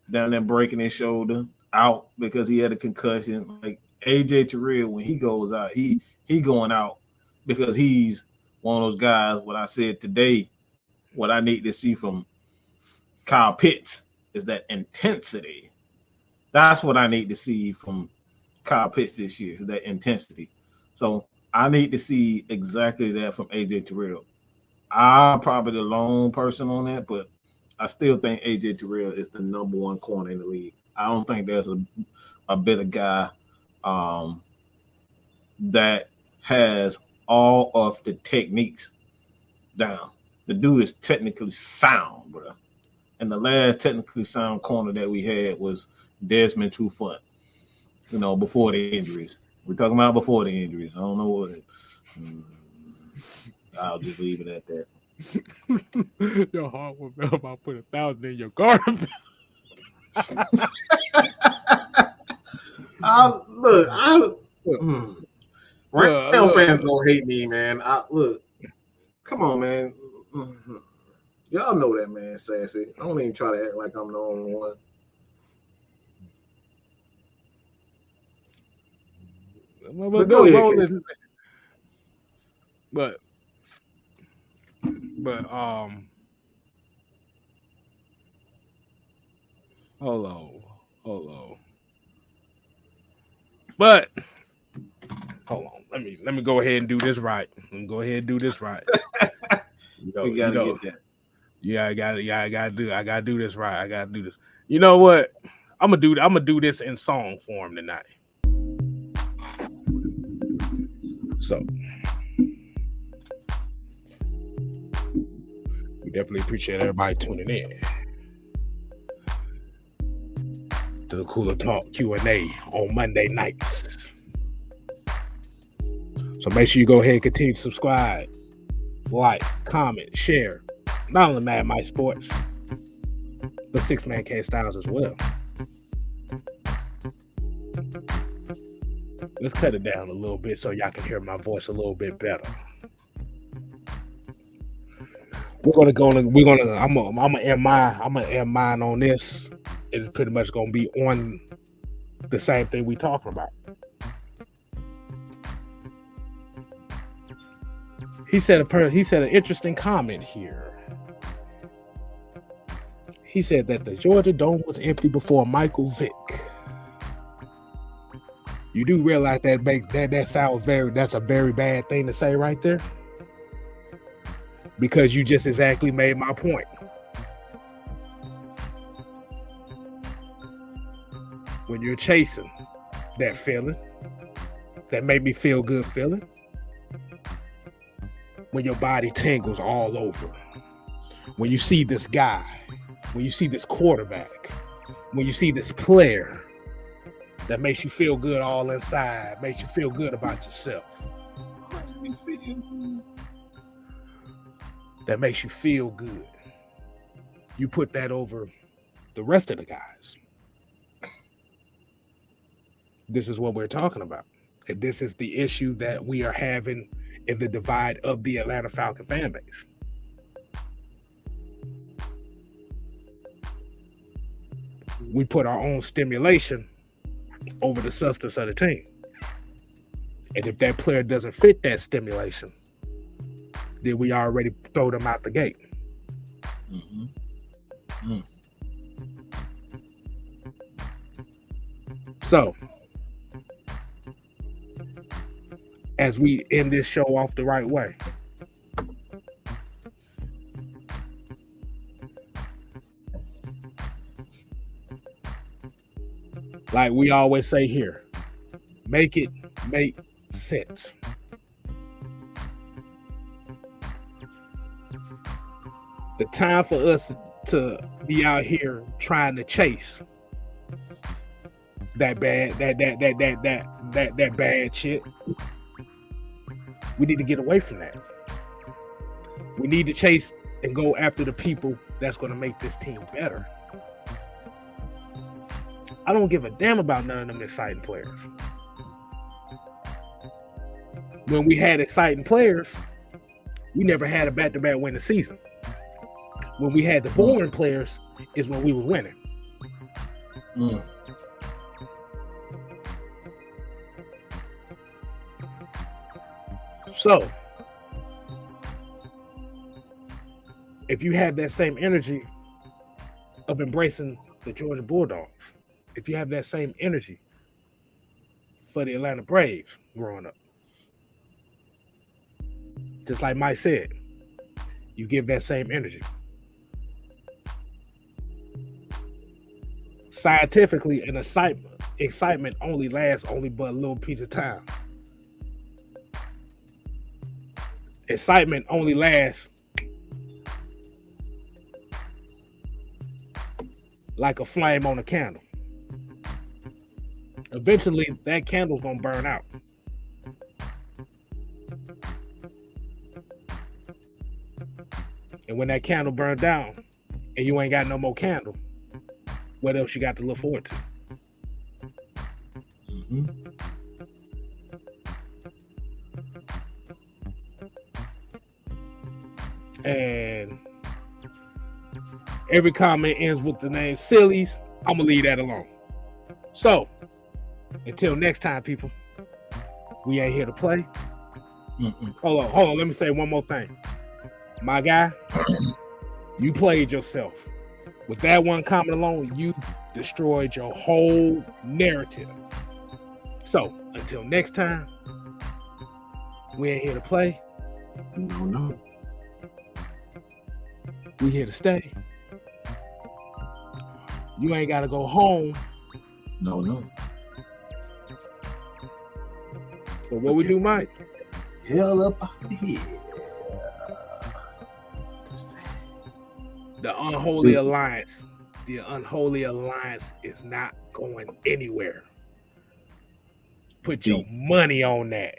down there breaking his shoulder out because he had a concussion. Like AJ Terrell, when he goes out, he going out because he's one of those guys. What I said today, what I need to see from Kyle Pitts is that intensity. That's what I need to see from Kyle Pitts this year, is that intensity. So I need to see exactly that from AJ Terrell. I'm probably the lone person on that, but I still think AJ Terrell is the number one corner in the league. I don't think there's a better guy that has all of the techniques down. The dude is technically sound, bro. And the last technically sound corner that we had was Desmond Trufant, before the injuries. We're talking about before the injuries. I don't know what I'll just leave it at that. Your heart will melt about put 1,000 in your garden. Real fans gonna hate me, man. Come on, man. Y'all know that man sassy. I don't even try to act like I'm the only one. Hold on. But hold on. Let me go ahead and do this right. We gotta get that. Yeah, I gotta do this right. I gotta do this. You know what? I'm gonna do this in song form tonight. So we definitely appreciate everybody tuning in to the Cooler Talk Q&A on Monday nights. So make sure you go ahead and continue to subscribe, like, comment, share. Not only Mad Mike Sports, But 6-man K Styles as well. Let's cut it down a little bit so y'all can hear my voice a little bit better. I'm gonna end mine on this. It's pretty much gonna be on the same thing we talking about. He said an interesting comment here. He said that the Georgia Dome was empty before Michael Vick. You do realize that sounds that's a very bad thing to say right there? Because you just exactly made my point. When you're chasing that feeling, that made me feel good feeling, when your body tingles all over, when you see this guy, when you see this quarterback, when you see this player, that makes you feel good all inside, makes you feel good about yourself. That makes you feel good. You put that over the rest of the guys. This is what we're talking about. And this is the issue that we are having in the divide of the Atlanta Falcon fan base. We put our own stimulation over the substance of the team. And if that player doesn't fit that stimulation, then we already throw them out the gate. Mm-hmm. Mm. So, as we end this show off the right way, like we always say here, make it make sense. The time for us to be out here trying to chase that bad shit. We need to get away from that. We need to chase and go after the people that's going to make this team better. I don't give a damn about none of them exciting players. When we had exciting players, we never had a back-to-back winning season. When we had the boring players is when we was winning. Mm. So, if you have that same energy of embracing the Georgia Bulldogs, if you have that same energy for the Atlanta Braves growing up, just like Mike said, you give that same energy. Scientifically, an excitement only lasts but a little piece of time. Excitement only lasts like a flame on a candle. Eventually, that candle's gonna burn out. And when that candle burned down and you ain't got no more candle, what else you got to look forward to? Mm-hmm. And every comment ends with the name Sillies. I'm gonna leave that alone. So, until next time, people, we ain't here to play. Mm-mm. Hold on. Let me say one more thing. My guy, you played yourself. With that one comment alone, you destroyed your whole narrative. So, until next time, we ain't here to play. No. We here to stay. You ain't got to go home. No. But what we do, Mike? Hell up out of here. The unholy alliance. The unholy alliance is not going anywhere. Put your money on that.